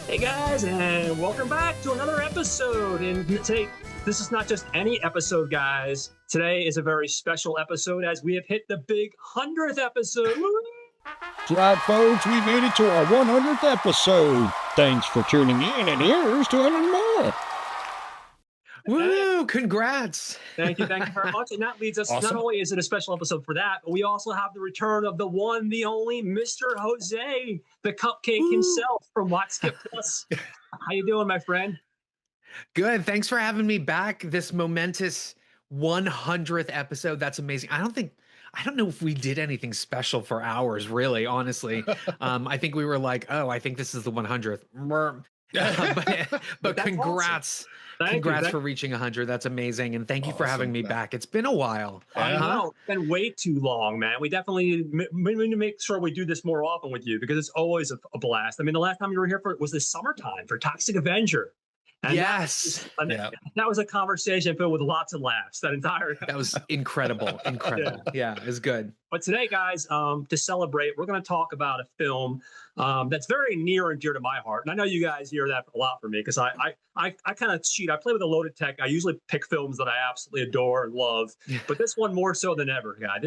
Hey guys, and welcome back to another episode. And today, this is not just any episode, guys. Today is a very special episode as we have hit the big 100th episode. That's right, folks. We made it to our 100th episode. Thanks for tuning in, and here's to 100 more. Woo! Congrats! Thank you very much. And that leads us, Not only is it a special episode for that, but we also have the return of the one, the only Mr. Jose, the Cupcake himself from Watch Skip Plus. How you doing, my friend? Good. Thanks for having me back. This momentous 100th episode. That's amazing. I don't know if we did anything special for ours, really, honestly. I think we were like, oh, I think this is the 100th. but congrats. Awesome. Congrats for reaching 100. That's amazing. And thank you for having me back. It's been a while. I know. It's been way too long, man. We definitely need to make sure we do this more often with you because it's always a blast. I mean, the last time you were here was the summertime for Toxic Avenger. And yes. That was a conversation filled with lots of laughs. That was incredible. Incredible. Yeah, it was good. But today, guys, to celebrate, we're going to talk about a film that's very near and dear to my heart. And I know you guys hear that a lot from me because I kind of cheat. I play with a loaded tech. I usually pick films that I absolutely adore and love. But this one more so than ever, guy.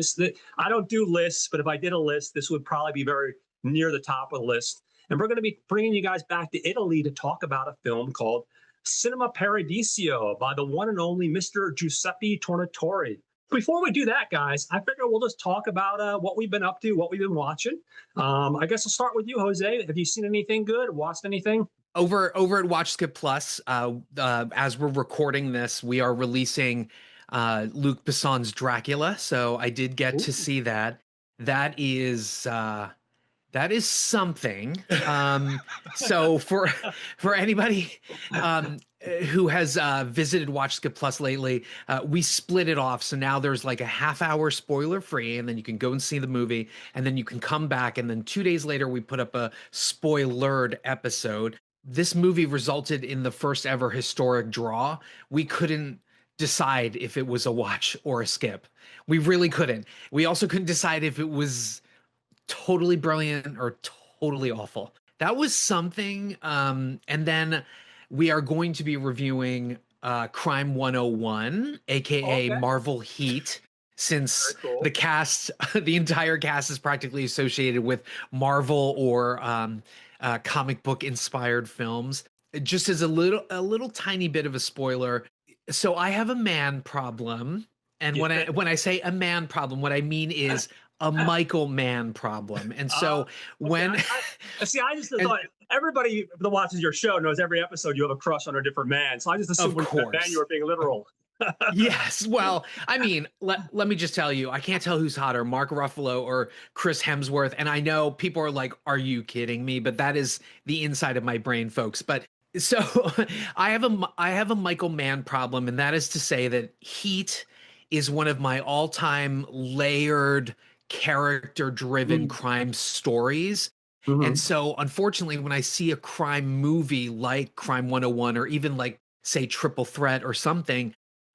I don't do lists, but if I did a list, this would probably be very near the top of the list. And we're going to be bringing you guys back to Italy to talk about a film called Cinema Paradiso by the one and only Mr. Giuseppe Tornatore. Before we do that, guys, I figure we'll just talk about what we've been up to, what we've been watching. I guess I'll start with you, Jose. Have you seen anything good? Watched anything? Over at Watch Skip Plus, as we're recording this, we are releasing Luc Besson's Dracula. So I did get to see that. That is something. So for anybody who has visited Watch Skip Plus lately, we split it off. So now there's like a half-hour spoiler-free, and then you can go and see the movie, and then you can come back, and then 2 days later we put up a spoilered episode. This movie resulted in the first ever historic draw. We couldn't decide if it was a watch or a skip. We really couldn't. We also couldn't decide if it was totally brilliant or totally awful. That was something. And then we are going to be reviewing Crime 101, aka Marvel Heat, since the entire cast is practically associated with Marvel or comic book inspired films. Just as a little tiny bit of a spoiler. So I have a man problem. And when I say a man problem, what I mean is a Michael Mann problem. And so I just thought everybody that watches your show knows every episode you have a crush on a different man. So I just assumed when you said man, you were being literal. Yes. Well, I mean, let me just tell you, I can't tell who's hotter, Mark Ruffalo or Chris Hemsworth. And I know people are like, are you kidding me? But that is the inside of my brain, folks. But so I have a Michael Mann problem. And that is to say that Heat is one of my all-time layered, character-driven crime stories. And so, unfortunately, when I see a crime movie like Crime 101 or even like, say, Triple Threat or something,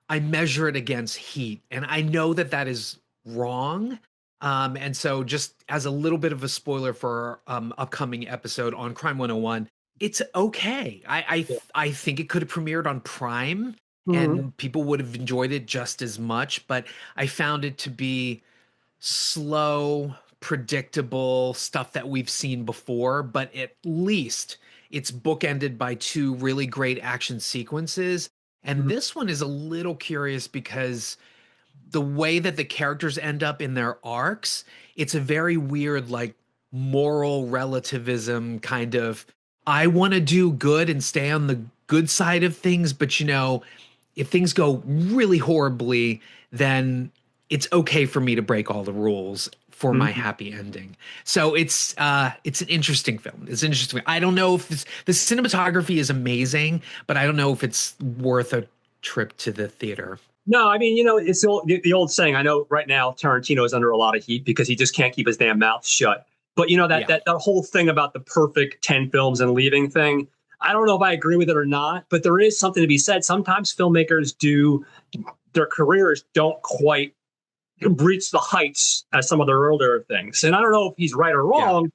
I measure it against Heat. And I know that is wrong. And so just as a little bit of a spoiler for our upcoming episode on Crime 101, it's okay. I think it could have premiered on Prime and people would have enjoyed it just as much. But I found it to be slow, predictable stuff that we've seen before, but at least it's bookended by two really great action sequences. And this one is a little curious because the way that the characters end up in their arcs, it's a very weird, like, moral relativism kind of, I want to do good and stay on the good side of things, but if things go really horribly, then it's okay for me to break all the rules for my happy ending. So it's an interesting film. It's interesting. I don't know if the cinematography is amazing, but I don't know if it's worth a trip to the theater. No, I mean, it's the old saying. I know right now Tarantino is under a lot of heat because he just can't keep his damn mouth shut. But that whole thing about the perfect 10 films and leaving thing, I don't know if I agree with it or not, but there is something to be said. Sometimes filmmakers their careers don't quite reach the heights as some of their earlier things. And I don't know if he's right or wrong,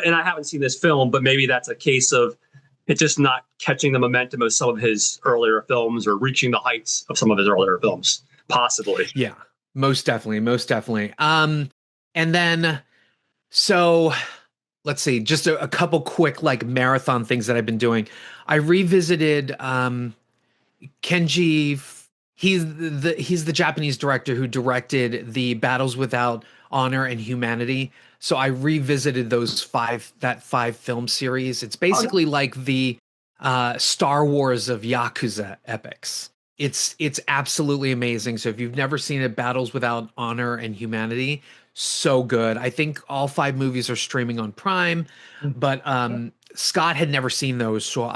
and I haven't seen this film, but maybe that's a case of it's just not catching the momentum of some of his earlier films or reaching the heights of some of his earlier films, possibly. Yeah, most definitely, most definitely. And then so let's see, just a couple quick like marathon things that I've been doing. I revisited Kenji. He's the Japanese director who directed the Battles Without Honor and Humanity. So I revisited that five film series. It's basically like the Star Wars of Yakuza epics. It's absolutely amazing. So if you've never seen it, Battles Without Honor and Humanity, so good. I think all five movies are streaming on Prime, but Scott had never seen those, so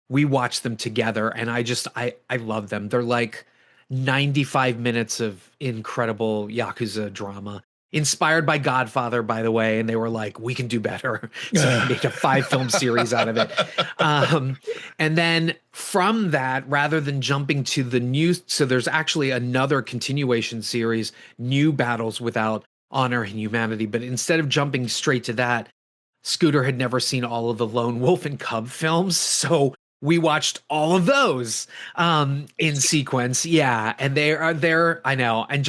we watched them together, and I love them. They're like 95 minutes of incredible Yakuza drama. Inspired by Godfather, by the way, and they were like, we can do better. So they made a 5-film series out of it. And then from that, rather than jumping to the new, so there's actually another continuation series, New Battles Without Honor and Humanity. But instead of jumping straight to that, Scooter had never seen all of the Lone Wolf and Cub films. So we watched all of those in sequence. Yeah. And they are there. I know. And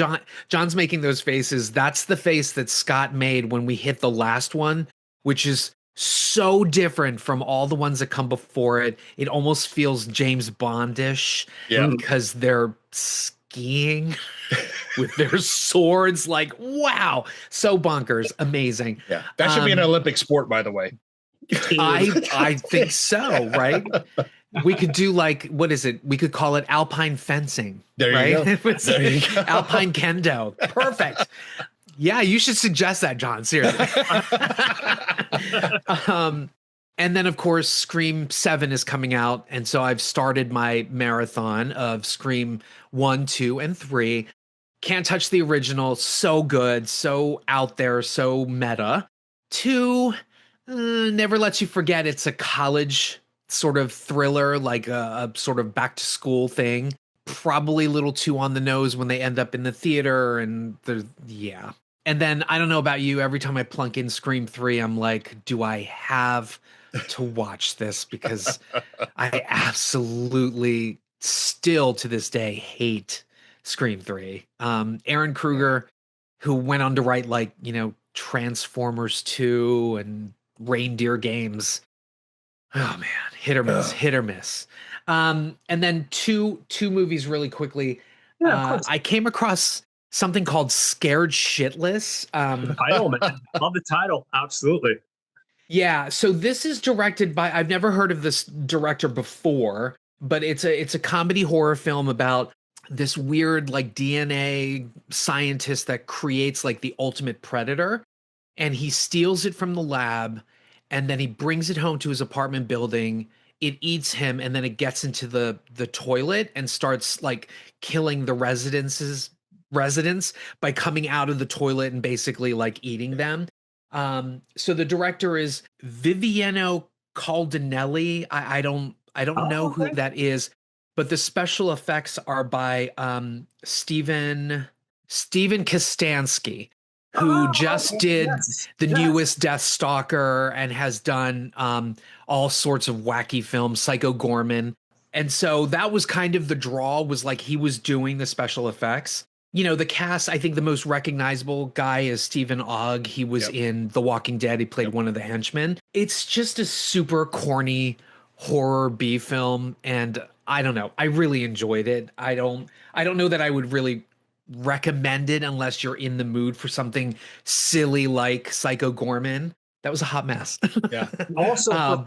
John's making those faces. That's the face that Scott made when we hit the last one, which is so different from all the ones that come before it. It almost feels James Bondish because they're skiing with their swords. Like, wow. So bonkers. Amazing. Yeah. That should be an Olympic sport, by the way. I think so, right? We could do like, what is it? We could call it alpine fencing. There right? you go. There you go. Alpine kendo. Perfect. Yeah, you should suggest that, John. Seriously. And then, of course, Scream 7 is coming out. And so I've started my marathon of Scream 1, 2, and 3. Can't touch the original. So good. So out there. So meta. 2... never lets you forget it's a college sort of thriller, like a sort of back to school thing. Probably a little too on the nose when they end up in the theater and yeah. And then I don't know about you, every time I plunk in Scream 3, I'm like, do I have to watch this? Because I absolutely still to this day hate Scream 3. Aaron Kruger, who went on to write like, Transformers 2 and Reindeer Games. Oh man, hit or miss. And then two movies really quickly. I came across something called Scared Shitless. Title, man. Love the title. Absolutely. Yeah. So this is directed by, I've never heard of this director before, but it's a comedy horror film about this weird like DNA scientist that creates like the ultimate predator, and he steals it from the lab. And then he brings it home to his apartment building. It eats him, and then it gets into the toilet and starts like killing the residents by coming out of the toilet and basically like eating them. So the director is Viviano Caldinelli. I don't know who that is, but the special effects are by Steven Kostansky, who just did the newest Death Stalker and has done all sorts of wacky films, Psycho Gorman. And so that was kind of the draw, was like he was doing the special effects. The cast, I think the most recognizable guy is Stephen Ogg. He was in The Walking Dead. He played one of the henchmen. It's just a super corny horror B film. And I don't know. I really enjoyed it. I don't know that I would really recommended unless you're in the mood for something silly like Psycho Gorman. That was a hot mess. Yeah. Also,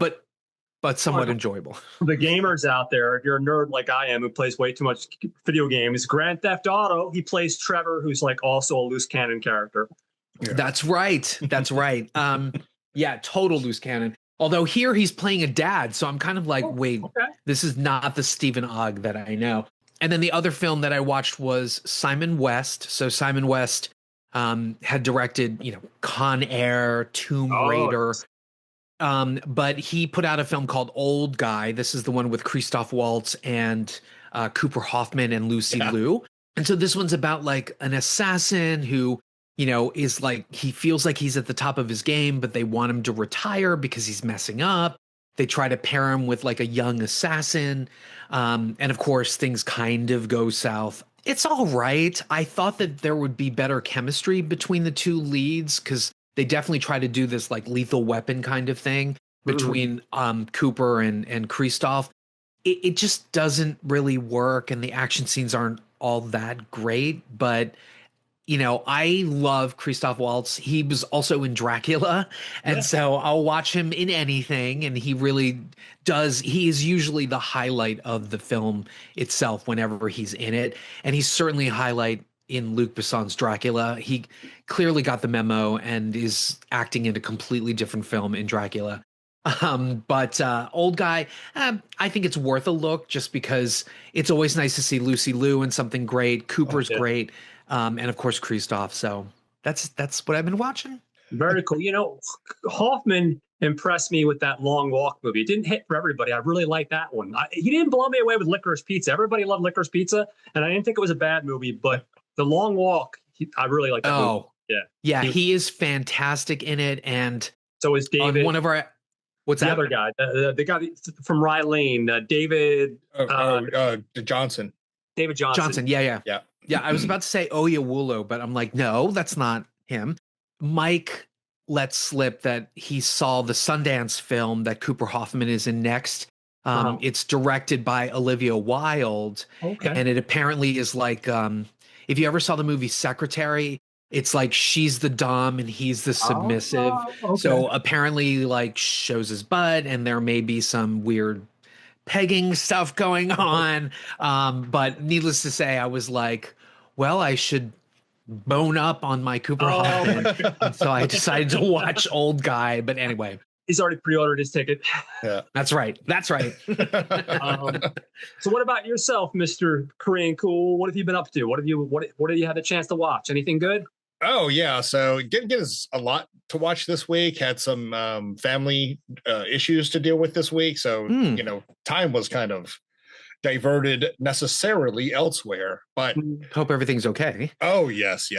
but somewhat enjoyable. The gamers out there, if you're a nerd like I am who plays way too much video games, Grand Theft Auto, he plays Trevor, who's like also a loose cannon character. Yeah. That's right. Yeah, total loose cannon. Although here he's playing a dad, so I'm kind of like, wait, this is not the Stephen Ogg that I know. And then the other film that I watched was Simon West. So Simon West had directed, Con Air, Tomb Raider. But he put out a film called Old Guy. This is the one with Christoph Waltz and Cooper Hoffman and Lucy Liu. And so this one's about like an assassin who, is like, he feels like he's at the top of his game, but they want him to retire because he's messing up. They try to pair him with like a young assassin. And of course, things kind of go south. It's all right. I thought that there would be better chemistry between the two leads because they definitely try to do this like Lethal Weapon kind of thing between Cooper and Christoph. It just doesn't really work, and the action scenes aren't all that great. But I love Christoph Waltz. He was also in Dracula, and so I'll watch him in anything, and he really does. He is usually the highlight of the film itself whenever he's in it, and he's certainly a highlight in Luc Besson's Dracula. He clearly got the memo and is acting in a completely different film in Dracula. But Old Guy, I think it's worth a look just because it's always nice to see Lucy Liu in something great. Cooper's great. And of course, Christoph. So that's what I've been watching. Very cool. Hoffman impressed me with that Long Walk movie. It didn't hit for everybody. I really like that one. He didn't blow me away with Licorice Pizza. Everybody loved Licorice Pizza, and I didn't think it was a bad movie, but the Long Walk, I really like that movie. Yeah, he is fantastic in it. And so is David. One of our... What's the that? other guy, the guy from Rye Lane, David Johnson. David Johnson. Yeah. I was about to say Oyewulo, but I'm like, no, that's not him. Mike let slip that he saw the Sundance film that Cooper Hoffman is in next. It's directed by Olivia Wilde, and it apparently is like, if you ever saw the movie Secretary, it's like she's the dom and he's the submissive. So apparently like shows his butt, and there may be some weird pegging stuff going on. But needless to say, I was like, well, I should bone up on my Cooper Hoffman. And so I decided to watch Old Guy. But anyway. He's already pre-ordered his ticket. Yeah, that's right. So what about yourself, Mr. Korean Cool? What have you been up to? What have you had a chance to watch? Anything good? Oh yeah, so get us a lot to watch this week. Had some family issues to deal with this week, so time was kind of diverted necessarily elsewhere. But hope everything's okay. Oh yes.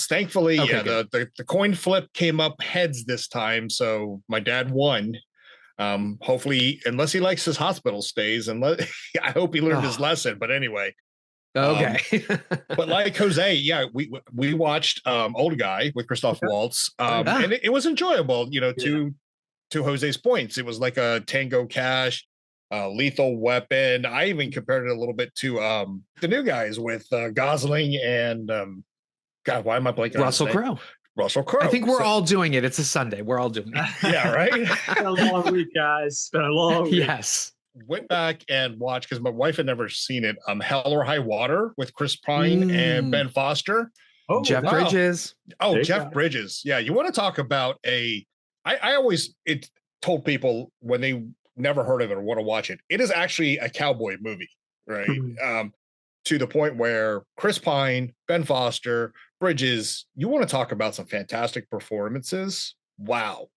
Thankfully, the coin flip came up heads this time, so my dad won. Hopefully, unless he likes his hospital stays, and I hope he learned his lesson. But anyway. Okay. But like Jose, we watched Old Guy with Christoph Waltz, and it was enjoyable. To Jose's points, it was like a Tango Cash, Lethal Weapon. I even compared it a little bit to the new guys with Gosling and God, why am I blanking? Russell Crowe. Russell Crowe. I think we're all doing it. It's a Sunday. We're all doing it. Yeah, right. It's been a long week, guys. It's been a long week. Yes. Went back and watched because my wife had never seen it. Hell or High Water with Chris Pine and Ben Foster. Oh, Jeff Bridges. Oh, Jeff Bridges. Yeah, you want to talk about I always told people when they never heard of it or want to watch it. It is actually a cowboy movie, right? To the point where Chris Pine, Ben Foster, Bridges. You want to talk about some fantastic performances? Wow.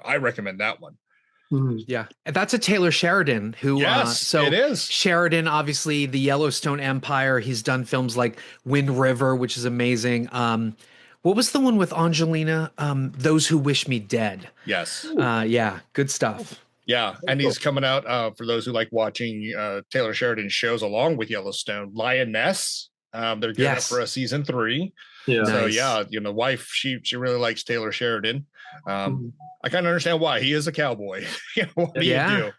I recommend that one. Yeah, and that's a Taylor Sheridan who. Yes, it is. Sheridan, obviously, the Yellowstone Empire. He's done films like Wind River, which is amazing. What was the one with Angelina? Those Who Wish Me Dead. Yes. Yeah, good stuff. Yeah, and he's coming out for those who like watching Taylor Sheridan shows along with Yellowstone. Lioness. They're getting up for a season 3. Yeah. So Nice. wife, she really likes Taylor Sheridan. I kind of understand why. He is a cowboy. What do you do?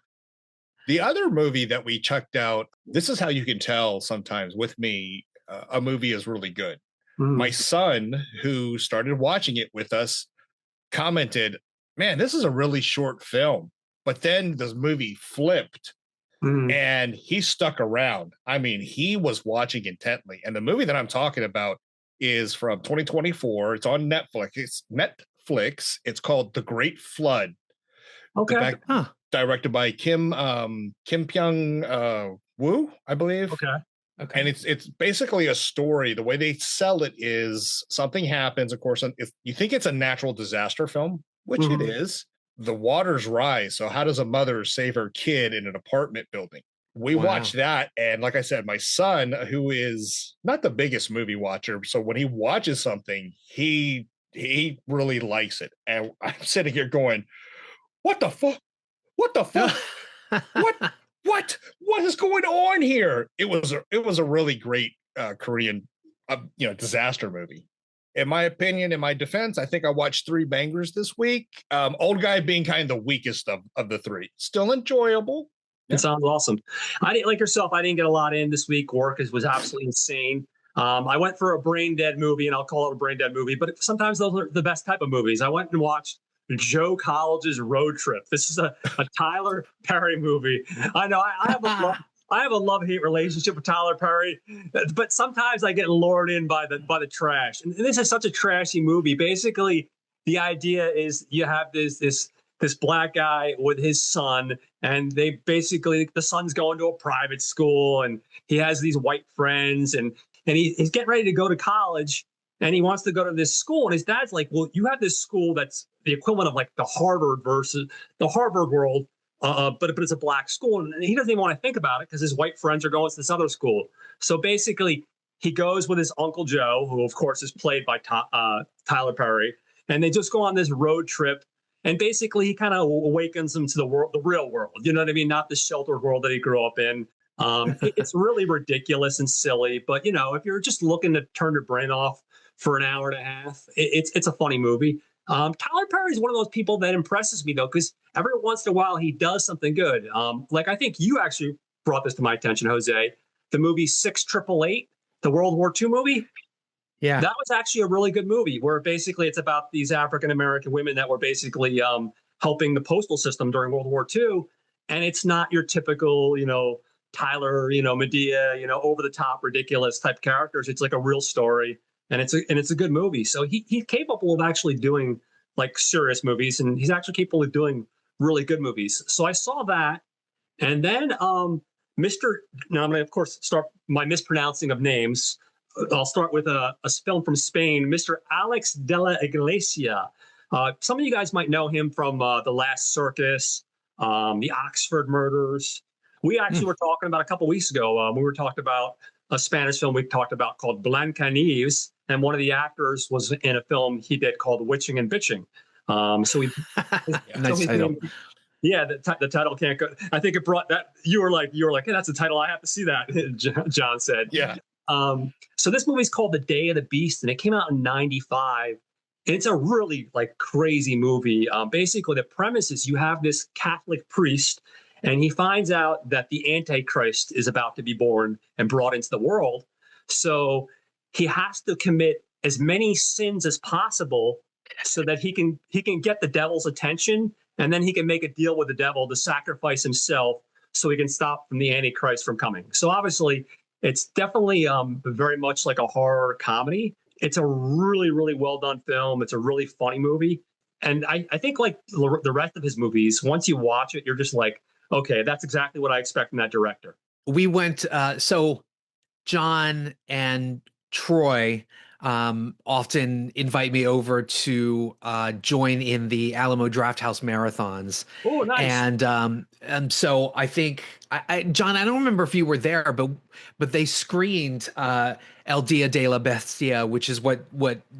The other movie that we checked out, this is how you can tell sometimes with me, a movie is really good. My son, who started watching it with us, commented, man, this is a really short film. But then this movie flipped and he stuck around. I mean, he was watching intently. And the movie that I'm talking about is from 2024. It's on Netflix. It's called The Great Flood. Okay. Directed by Kim Pyong Woo, I believe. Okay. And it's basically a story. The way they sell it is something happens. Of course, if you think it's a natural disaster film, which it is, the waters rise. So how does a mother save her kid in an apartment building? We watched that. And like I said, my son, who is not the biggest movie watcher, so when he watches something, he really likes it. And I'm sitting here going, what the fuck What the fuck? What is going on here? It was a really great Korean disaster movie. In my opinion, in my defense, I think I watched 3 bangers this week. Old Guy being kind of the weakest of the 3. Still enjoyable. It sounds awesome. I didn't, like yourself, I didn't get a lot in this week. Work was absolutely insane. I went for a brain dead movie, and I'll call it a brain dead movie, but sometimes those are the best type of movies. I went and watched Joe College's Road Trip. This is a Tyler Perry movie. I know I have a love-hate relationship with Tyler Perry, but sometimes I get lured in by the trash. And this is such a trashy movie. Basically, the idea is you have this black guy with his son, and the son's going to a private school, and he has these white friends, and he's getting ready to go to college, and he wants to go to this school, and his dad's like, well, you have this school that's the equivalent of like the Harvard versus the Harvard world, but it's a black school, and he doesn't even want to think about it because his white friends are going to this other school. So basically, he goes with his Uncle Joe, who of course is played by Tyler Perry, and they just go on this road trip. And basically, he kind of awakens him to the real world. You know what I mean? Not the sheltered world that he grew up in. It's really ridiculous and silly. But, if you're just looking to turn your brain off for an hour and a half, it's a funny movie. Tyler Perry is one of those people that impresses me, though, because every once in a while he does something good. Like I think you actually brought this to my attention, Jose. The movie 6888, the World War II movie. Yeah, that was actually a really good movie where basically it's about these African-American women that were basically helping the postal system during World War II. And it's not your typical, Tyler, Medea, over the top, ridiculous type characters. It's like a real story, and it's a good movie. So he's capable of actually doing like serious movies, and he's actually capable of doing really good movies. So I saw that. And then now I'm going to, of course, start my mispronouncing of names. I'll start with a film from Spain, Mr. Alex de la Iglesia. Some of you guys might know him from The Last Circus, the Oxford Murders. We actually were talking about a couple weeks ago. We were talking about a Spanish film we talked about called Blancanieves, and one of the actors was in a film he did called Witching and Bitching. Nice title. Yeah, the title can't go. I think it brought that. You were like, hey, that's a title. I have to see that. John said. Yeah. So this movie's called The Day of the Beast, and it came out in '95. And it's a really like crazy movie. Basically, the premise is you have this Catholic priest, and he finds out that the Antichrist is about to be born and brought into the world. So he has to commit as many sins as possible so that he can get the devil's attention, and then he can make a deal with the devil to sacrifice himself so he can stop from the Antichrist from coming. So obviously, it's definitely very much like a horror comedy. It's a really, really well done film. It's a really funny movie. And I think like the rest of his movies, once you watch it, you're just like, okay, that's exactly what I expect from that director. We went, so John and Troy often invite me over to join in the Alamo Drafthouse marathons. Oh, nice. And so I think, John, I don't remember if you were there, but they screened El Dia de la Bestia, which is what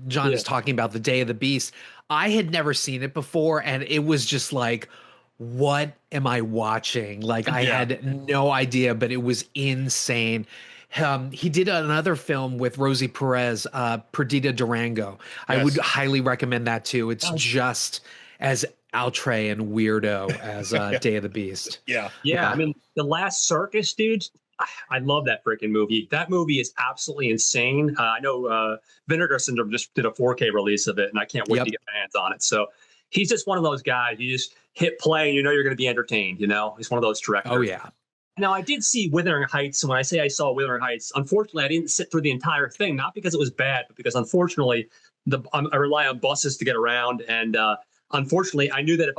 John is talking about, the Day of the Beast. I had never seen it before, and it was just like, what am I watching? Like, I had no idea, but it was insane. He did another film with Rosie Perez, Perdita Durango. Yes. I would highly recommend that too. It's just as outre and weirdo as Day of the Beast. Yeah. I mean, The Last Circus, dude. I love that freaking movie. That movie is absolutely insane. I know Vinegar Syndrome just did a 4K release of it, and I can't wait to get my hands on it. So he's just one of those guys. You just hit play, and you're going to be entertained. He's one of those directors. Oh yeah. Now, I did see Wuthering Heights, and when I say I saw Wuthering Heights, unfortunately, I didn't sit through the entire thing, not because it was bad, but because, unfortunately, I rely on buses to get around, and unfortunately, I knew that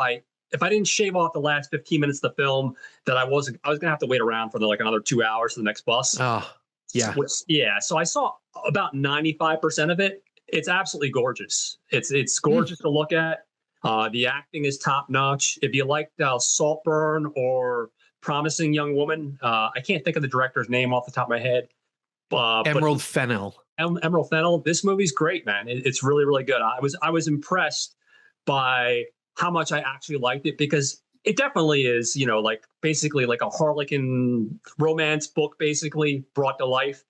if I didn't shave off the last 15 minutes of the film, that I was going to have to wait around for like another 2 hours for the next bus. Oh, yeah. So I saw about 95% of it. It's absolutely gorgeous. It's gorgeous to look at. The acting is top notch. If you liked Saltburn or Promising Young Woman. I can't think of the director's name off the top of my head. Emerald Fennell. Emerald Fennell. This movie's great, man. It's really, really good. I was impressed by how much I actually liked it, because It definitely is, like basically like a Harlequin romance book, basically brought to life.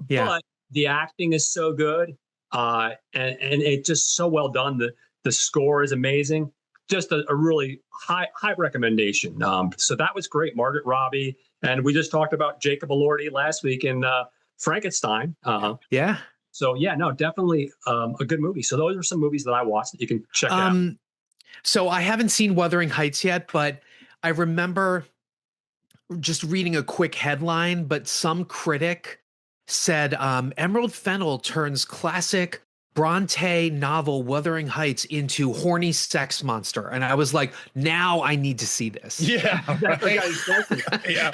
Yeah. But the acting is so good, and it's just so well done. The score is amazing. Just a really high recommendation. So that was great, Margaret Robbie, and we just talked about Jacob Elordi last week in Frankenstein. Yeah. So yeah, no, definitely a good movie. So those are some movies that I watched that you can check out. So I haven't seen Wuthering Heights yet, but I remember just reading a quick headline, but some critic said Emerald Fennell turns classic Bronte novel Wuthering Heights into horny sex monster. And I was like, now I need to see this. Yeah. Right. Yeah.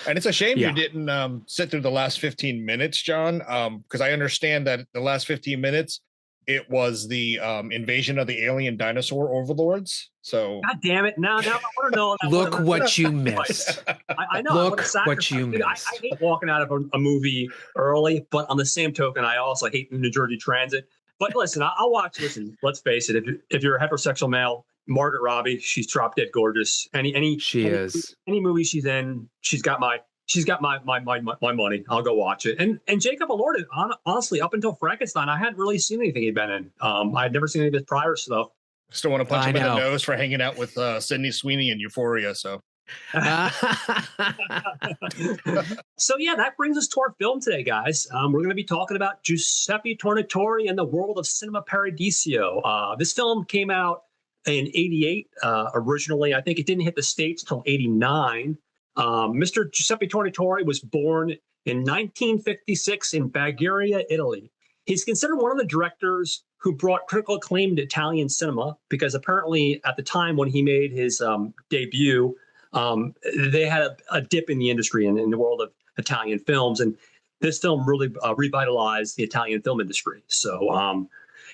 And it's a shame Yeah. you didn't sit through the last 15 minutes, John, because I understand that the last 15 minutes, it was the invasion of the alien dinosaur overlords. So God damn it. Now I want to know. Look what you missed. I know. Look what you missed. I hate walking out of a movie early, but on the same token, I also hate the New Jersey Transit. But listen, I'll watch. Listen, let's face it. If you're a heterosexual male, Margaret Robbie, she's drop dead gorgeous. Any movie she's in, she's got my money. I'll go watch it. And Jacob Elordi, honestly, up until Frankenstein, I hadn't really seen anything he'd been in. I had never seen any of his prior stuff. Still want to punch him in the nose for hanging out with Sydney Sweeney in Euphoria. So. So yeah, that brings us to our film today, guys. We're going to be talking about Giuseppe Tornatore and the world of Cinema Paradiso. This film came out in '88 originally. I think it didn't hit the States till '89. Mr. Giuseppe Tornatore was born in 1956 in Bagheria, Italy. He's considered one of the directors who brought critical acclaim to Italian cinema because apparently at the time when he made his debut, they had a dip in the industry and in the world of Italian films. And this film really revitalized the Italian film industry. So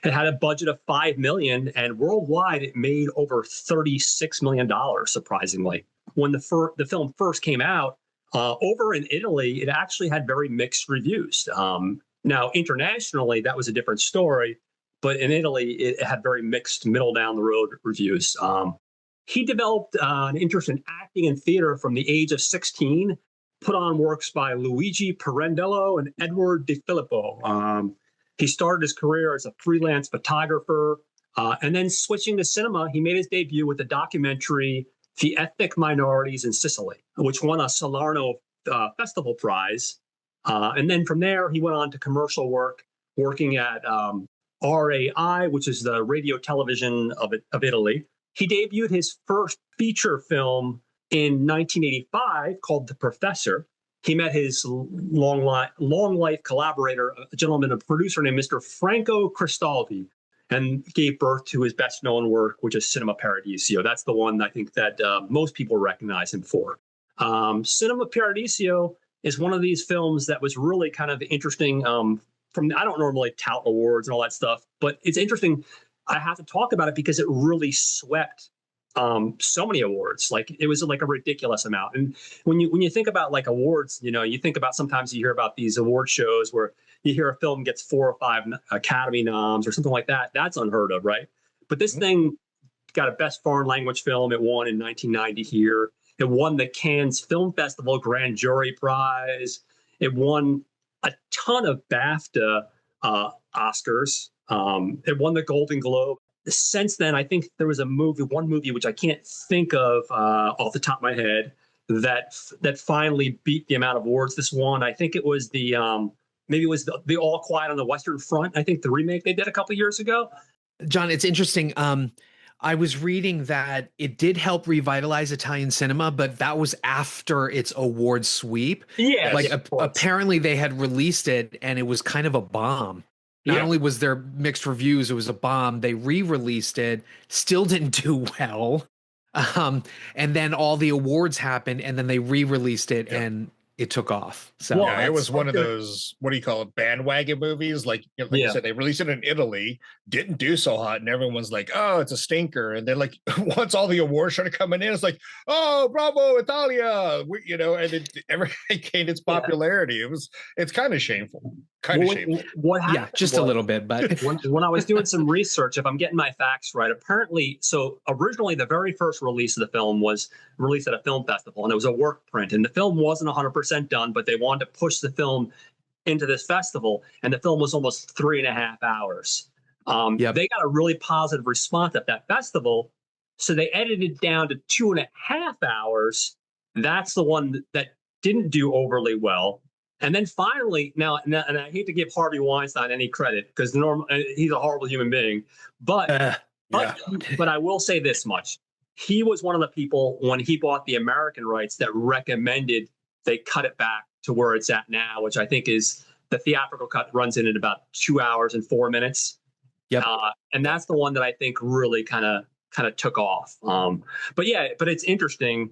it had a budget of $5 million, and worldwide it made over $36 million, surprisingly. When the film first came out, over in Italy, it actually had very mixed reviews. Now, internationally, that was a different story. But in Italy, it had very mixed middle down the road reviews. He developed an interest in acting and theater from the age of 16, put on works by Luigi Pirandello and Edward De Filippo. He started his career as a freelance photographer, and then switching to cinema, he made his debut with the documentary The Ethnic Minorities in Sicily, which won a Salerno Festival Prize. And then from there, he went on to commercial work, working at RAI, which is the radio television of Italy. He debuted his first feature film in 1985 called The Professor. He met his long life collaborator, a gentleman, a producer named Mr. Franco Cristaldi, and gave birth to his best known work, which is Cinema Paradiso. That's the one I think that most people recognize him for. Cinema Paradiso is one of these films that was really kind of interesting. I don't normally tout awards and all that stuff, but it's interesting. I have to talk about it because it really swept so many awards. Like it was like a ridiculous amount. And when you think about like awards, you think about sometimes you hear about these award shows where you hear a film gets 4 or 5 Academy noms or something like that. That's unheard of, right? But this thing got a Best Foreign Language Film. It won in 1990 here. It won the Cannes Film Festival Grand Jury Prize. It won a ton of BAFTA Oscars. It won the Golden Globe. Since then, I think there was one movie which I can't think of off the top of my head that finally beat the amount of awards this won. I think it was the All Quiet on the Western Front. I think the remake they did a couple of years ago. John, it's interesting. I was reading that it did help revitalize Italian cinema, but that was after its award sweep. Yeah, like apparently they had released it and it was kind of a bomb. Not only was there mixed reviews, it was a bomb. They re-released it, still didn't do well. And then all the awards happened, and then they re-released it, and it took off. So yeah, it was one of those, what do you call it, bandwagon movies? Like you said, they released it in Italy, didn't do so hot, and everyone's like, oh, it's a stinker. And then like once all the awards started coming in, it's like, oh, bravo, Italia, and everything gained its popularity. It's kind of shameful. kind of shameful. What happened? Yeah, just a little bit, but when I was doing some research, if I'm getting my facts right, apparently, so originally the very first release of the film was released at a film festival, and it was a work print, and the film wasn't 100% done, but they wanted to push the film into this festival, and the film was almost 3.5 hours. They got a really positive response at that festival, so they edited it down to 2.5 hours. That's the one that didn't do overly well. And then finally, and I hate to give Harvey Weinstein any credit because he's a horrible human being, but I will say this much: he was one of the people when he bought the American rights that recommended they cut it back to where it's at now, which I think is the theatrical cut runs in at about 2 hours and 4 minutes. Yep. And that's the one that I think really kind of took off. But it's interesting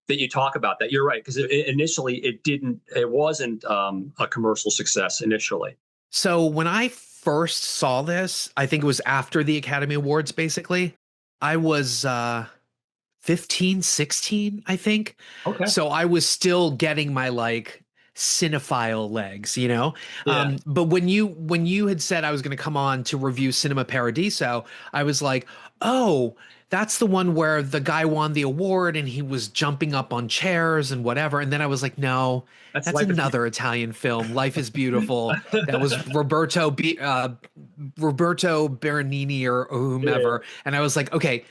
that you talk about that. You're right, because initially it wasn't a commercial success initially. So when I first saw this, I think it was after the Academy Awards, basically. I was 15, 16, I think. Okay. So I was still getting my like cinephile legs, you know? Yeah. But when you had said I was going to come on to review Cinema Paradiso, I was like, oh, that's the one where the guy won the award and he was jumping up on chairs and whatever. And then I was like, no, that's another Italian film, Life is Beautiful. That was Roberto Bernini or whomever. Yeah. And I was like, okay,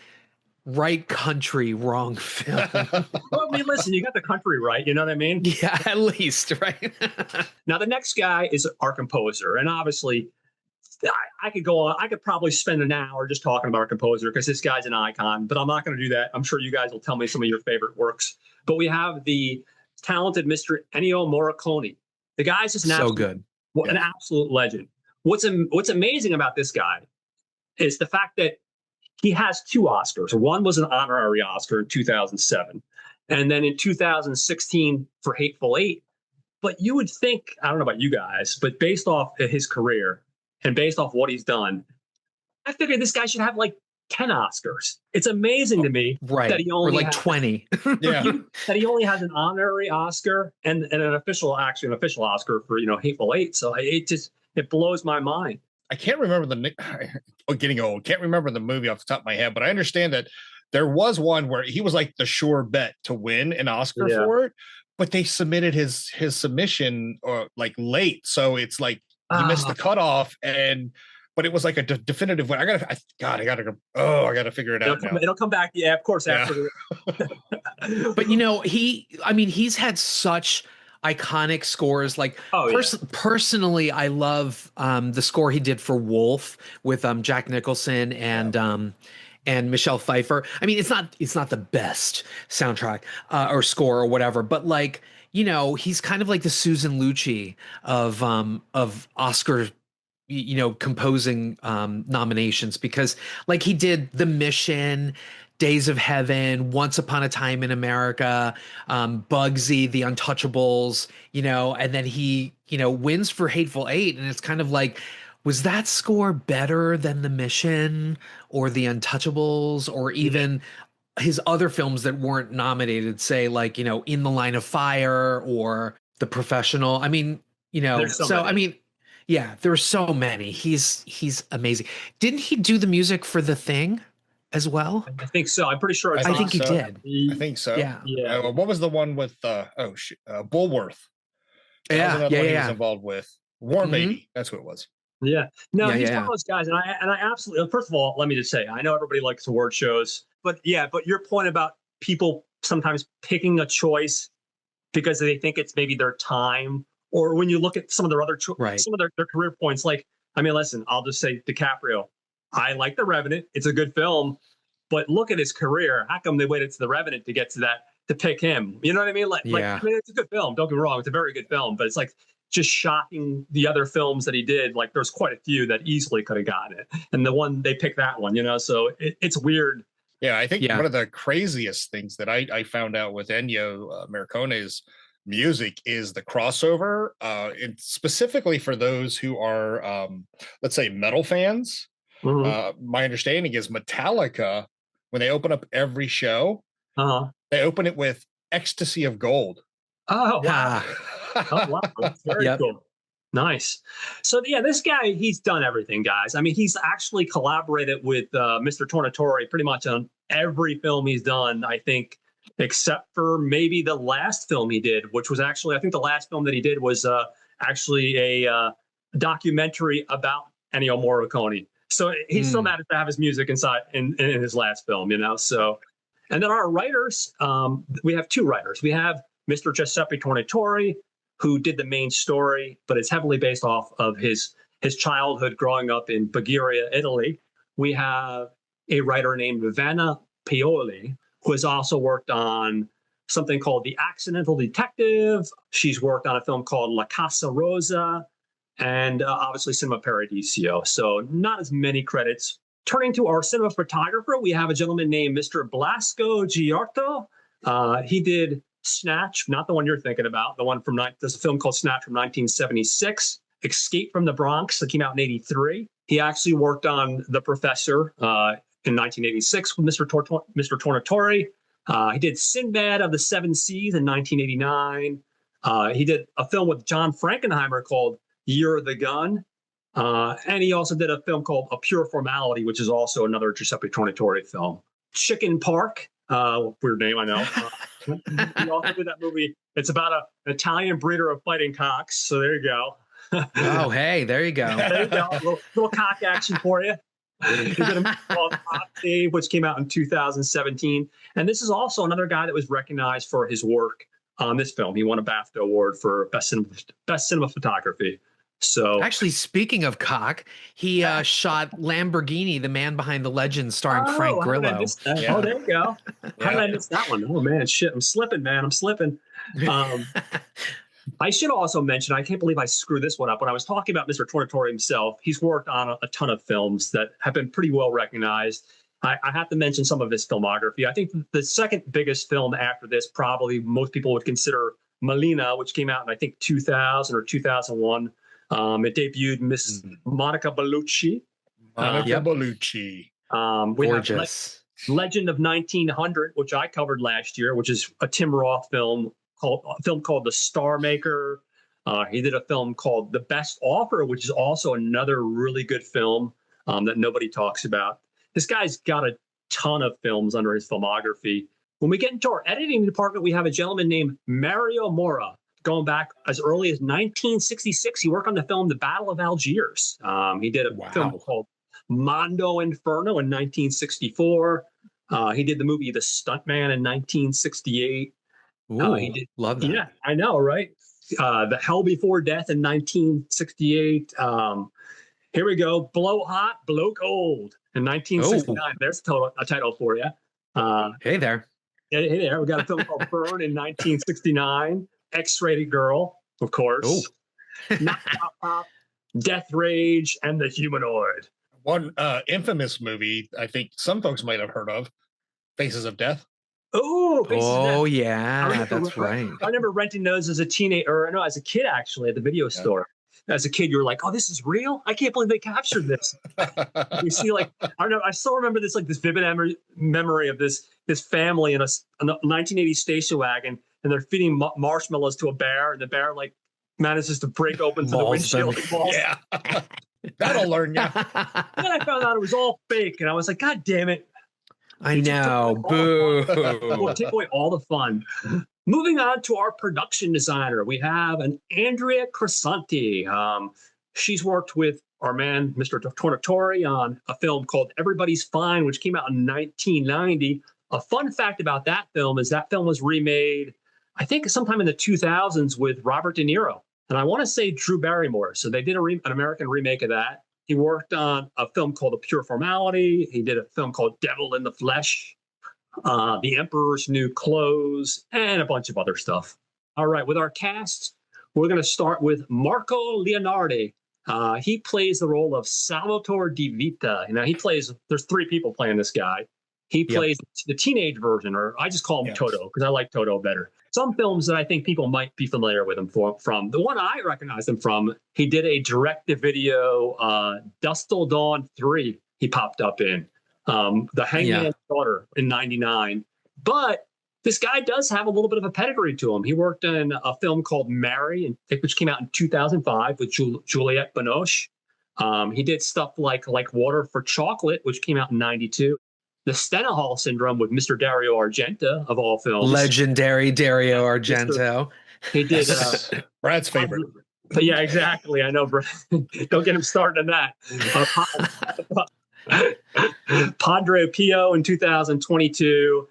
right country, wrong film. Well, I mean, listen, you got the country right. You know what I mean? Yeah, at least, right? Now, the next guy is our composer. And obviously, I could go on. I could probably spend an hour just talking about our composer because this guy's an icon, but I'm not going to do that. I'm sure you guys will tell me some of your favorite works. But we have the talented Mr. Ennio Morricone. The guy's just an absolute legend. What's amazing about this guy is the fact that he has 2 Oscars. One was an honorary Oscar in 2007, and then in 2016 for Hateful Eight. But you would think, I don't know about you guys, but based off his career and based off what he's done, I figured this guy should have like 10 Oscars. It's amazing to me that he only has 20. That he only has an honorary Oscar and an official Oscar for Hateful Eight. So it blows my mind. I can't remember getting old. Can't remember the movie off the top of my head, but I understand that there was one where he was like the sure bet to win an Oscar for it, but they submitted his submission like late, so it's like he missed the cutoff, but it was like a definitive win. I gotta figure it out now. It'll come back. Yeah, of course. After. But he's had such iconic scores. Like personally, I love the score he did for Wolf with Jack Nicholson and Michelle Pfeiffer. I mean, it's not the best soundtrack or score or whatever, but like, he's kind of like the Susan Lucci of Oscar, composing nominations, because like he did The Mission, Days of Heaven, Once Upon a Time in America, Bugsy, The Untouchables, and then he, wins for Hateful Eight. And it's kind of like, was that score better than The Mission or The Untouchables or even his other films that weren't nominated, say like, In the Line of Fire or The Professional? I mean, there's so many. He's amazing. Didn't he do the music for The Thing as well? I think so. I'm pretty sure. I think he did. I think so. Yeah. What was the one with Bulworth? He was involved with War Baby. That's what it was. Yeah. No, he's one of those guys, and I absolutely. First of all, let me just say, I know everybody likes award shows, but your point about people sometimes picking a choice because they think it's maybe their time, or when you look at some of their other some of their career points, like, I mean, listen, I'll just say DiCaprio. I like The Revenant. It's a good film, but look at his career. How come they waited to The Revenant to get to that, to pick him? You know what I mean? Like, I mean, it's a good film. Don't get me wrong. It's a very good film, but it's like just shocking the other films that he did. Like there's quite a few that easily could have gotten it. And the one, they picked that one, so it's weird. Yeah. I think one of the craziest things that I found out with Ennio Morricone's music is the crossover. And specifically for those who are, let's say, metal fans. Mm-hmm. My understanding is Metallica, when they open up every show, they open it with Ecstasy of Gold. Oh, wow. Oh, wow. That's very cool. Nice. So yeah, this guy, he's done everything, guys. I mean, he's actually collaborated with Mr. Tornatore pretty much on every film he's done, I think, except for maybe the last film he did, which was actually, I think the last film that he did was actually a documentary about Ennio Morricone. So he still managed to have his music inside in his last film, you know. So, and then our writers, we have two writers. We have Mr. Giuseppe Tornatore, who did the main story, but it's heavily based off of his childhood growing up in Bagheria, Italy. We have a writer named Vanna Pioli, who has also worked on something called The Accidental Detective. She's worked on a film called La Casa Rosa, and obviously Cinema Paradiso. So not as many credits. Turning to our cinema photographer, we have a gentleman named Mr. Blasco Giotto. He did Snatch, not the one you're thinking about, the one from, there's a film called Snatch from 1976, Escape from the Bronx that came out in 83. He actually worked on The Professor in 1986 with Mr. Tornatore. He did Sinbad of the Seven Seas in 1989. He did a film with John Frankenheimer called Year of the Gun. And he also did a film called A Pure Formality, which is also another Giuseppe Tornatore film. Chicken Park, weird name, I know. He also did that movie. It's about an Italian breeder of fighting cocks. So there you go. Oh, hey, there you go. There you go. Little cock action for you. He did a movie called Cupcake, which came out in 2017. And this is also another guy that was recognized for his work on this film. He won a BAFTA award for best cinema photography. So actually, speaking of cock, he shot Lamborghini, The Man Behind the Legend, starring Frank Grillo. Oh, there you go. How did I miss that one? Oh man, shit! I'm slipping, man. I'm slipping. I should also mention, I can't believe I screwed this one up. When I was talking about Mr. Tornatore himself, he's worked on a ton of films that have been pretty well recognized. I have to mention some of his filmography. I think the second biggest film after this, probably most people would consider Melina, which came out in, I think, 2000 or 2001. It debuted Miss Monica Bellucci. Bellucci. We Gorgeous. have Legend of 1900, which I covered last year, which is a Tim Roth film called The Star Maker. He did a film called The Best Offer, which is also another really good film that nobody talks about. This guy's got a ton of films under his filmography. When we get into our editing department, we have a gentleman named Mario Mora. Going back as early as 1966, he worked on the film The Battle of Algiers. He did a film called Mondo Inferno in 1964. He did the movie The Stuntman in 1968. Ooh, he did, love that. Yeah, I know, right? The Hell Before Death in 1968. Here we go. Blow Hot, Blow Cold in 1969. Oh. There's a title for you. Hey there. Hey there. We got a film called Burn in 1969. X-Rated Girl, of course. Knock Knock Pop, Death Rage, and The Humanoid. One infamous movie I think some folks might have heard of, Faces of Death. Oh, yeah, that's right. I remember renting those as a teenager, or no, as a kid, actually, at the video store. As a kid, you were like, "Oh, this is real! I can't believe they captured this." You see, like, I still remember this, like, this vivid memory of this family in a 1980 station wagon, and they're feeding marshmallows to a bear, and the bear, like, manages to break open through the windshield. Yeah, that'll learn you. And then I found out it was all fake, and I was like, "God damn it!" I know. Boo. Take away all the fun. Moving on to our production designer, we have an Andrea Crisanti. She's worked with our man, Mr. Tornatore, on a film called Everybody's Fine, which came out in 1990. A fun fact about that film is that film was remade, I think, sometime in the 2000s with Robert De Niro. And I want to say Drew Barrymore. So they did an American remake of that. He worked on a film called A Pure Formality. He did a film called Devil in the Flesh, The Emperor's New Clothes, and a bunch of other stuff. All right, with our cast, we're going to start with Marco Leonardi. He plays the role of Salvatore Di Vita. Now, there's three people playing this guy. He plays the teenage version, or I just call him Toto, because I like Toto better. Some films that I think people might be familiar with him from. The one I recognize him from, he did a direct-to-video Dust Till Dawn 3 he popped up in. The Hangman's Daughter in 99. But this guy does have a little bit of a pedigree to him. He worked in a film called Mary, which came out in 2005 with Juliette Binoche. He did stuff like Water for Chocolate, which came out in 92. The Stendhal Syndrome with Mr. Dario Argento, of all films. Legendary Dario Argento. He did. Brad's favorite. But yeah, exactly. I know, Brad. Don't get him started on that. Padre Pio in 2022.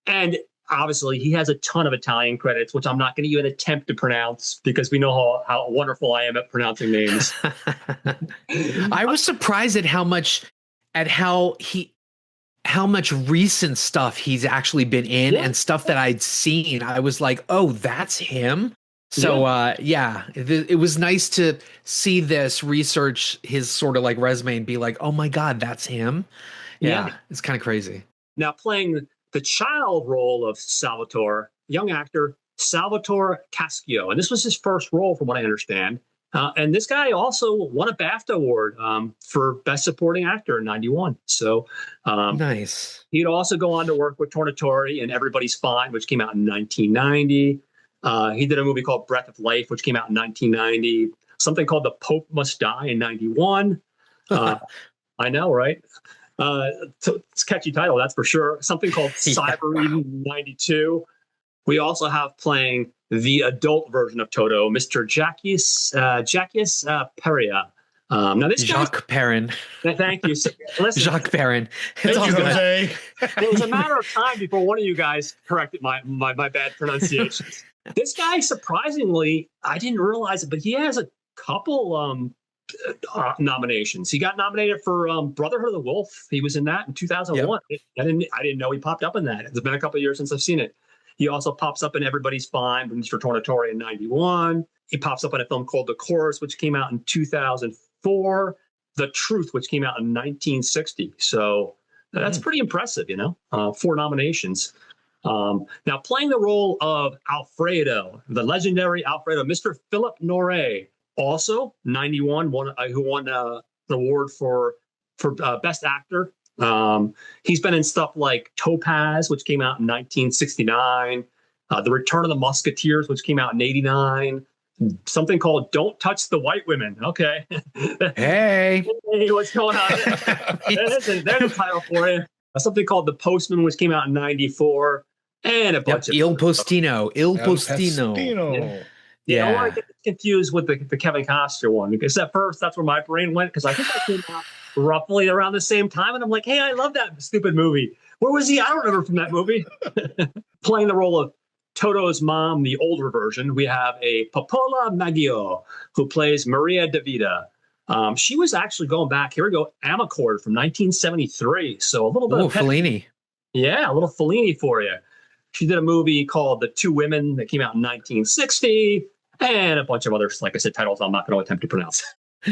And obviously, he has a ton of Italian credits, which I'm not going to even attempt to pronounce because we know how wonderful I am at pronouncing names. I was surprised at how much recent stuff he's actually been in and stuff that I'd seen. I was like, oh, that's him. So, it was nice to see this, research his sort of like resume and be like, oh my God, that's him. Yeah. It's kind of crazy. Now playing the child role of Salvatore, young actor Salvatore Caschio. And this was his first role from what I understand. And this guy also won a BAFTA award for Best Supporting Actor in 91. So nice. He'd also go on to work with Tornatore in Everybody's Fine, which came out in 1990. He did a movie called Breath of Life, which came out in 1990. Something called The Pope Must Die in 91. I know, right? It's a catchy title, that's for sure. Something called Cyber Eden 92. We also have playing the adult version of Toto, Mr. Jacques Peria. Now this Jacques Perrin. Thank you. Listen, Jacques Perrin. Thank you, Jose. It was a matter of time before one of you guys corrected my bad pronunciation. This guy, surprisingly, I didn't realize it, but he has a couple nominations. He got nominated for Brotherhood of the Wolf. He was in that in 2001. Yep. I didn't know he popped up in that. It's been a couple of years since I've seen it. He also pops up in Everybody's Fine with Mr. Tornatore in 91. He pops up in a film called The Chorus, which came out in 2004. The Truth, which came out in 1960. So that's pretty impressive, 4 nominations. Now playing the role of Alfredo, the legendary Alfredo, Mr. Philip Noiret, also 91, who won the award for Best Actor. He's been in stuff like Topaz, which came out in 1969, The Return of the Musketeers, which came out in 89, something called Don't Touch the White Women. Okay. Hey, what's going on? There's a title for you. Something called The Postman, which came out in 94, and a bunch of Il Postino. Yeah. I don't want to get confused with the Kevin Costner one, because at first that's where my brain went, because I think I came out roughly around the same time, and I'm like, hey, I love that stupid movie. Where was he? I don't remember from that movie. Playing the role of Toto's mom, the older version, we have a Popola Maggio, who plays Maria Davida. She was actually going back, here we go, Amicord from 1973. So a little bit of Fellini. Yeah, a little Fellini for you. She did a movie called The Two Women that came out in 1960, and a bunch of other, like I said, titles I'm not going to attempt to pronounce.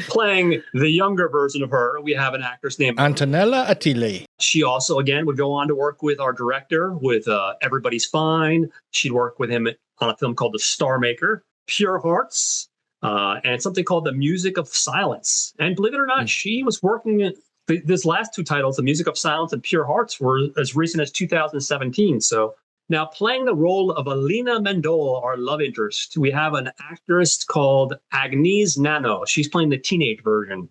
Playing the younger version of her, we have an actress named Antonella Attili. She also, again, would go on to work with our director with Everybody's Fine. She'd work with him on a film called The Star Maker, Pure Hearts, and something called The Music of Silence. And believe it or not, she was working at this last 2 titles, The Music of Silence and Pure Hearts, were as recent as 2017. So now playing the role of Alina Mendol, our love interest, we have an actress called Agnese Nano. She's playing the teenage version.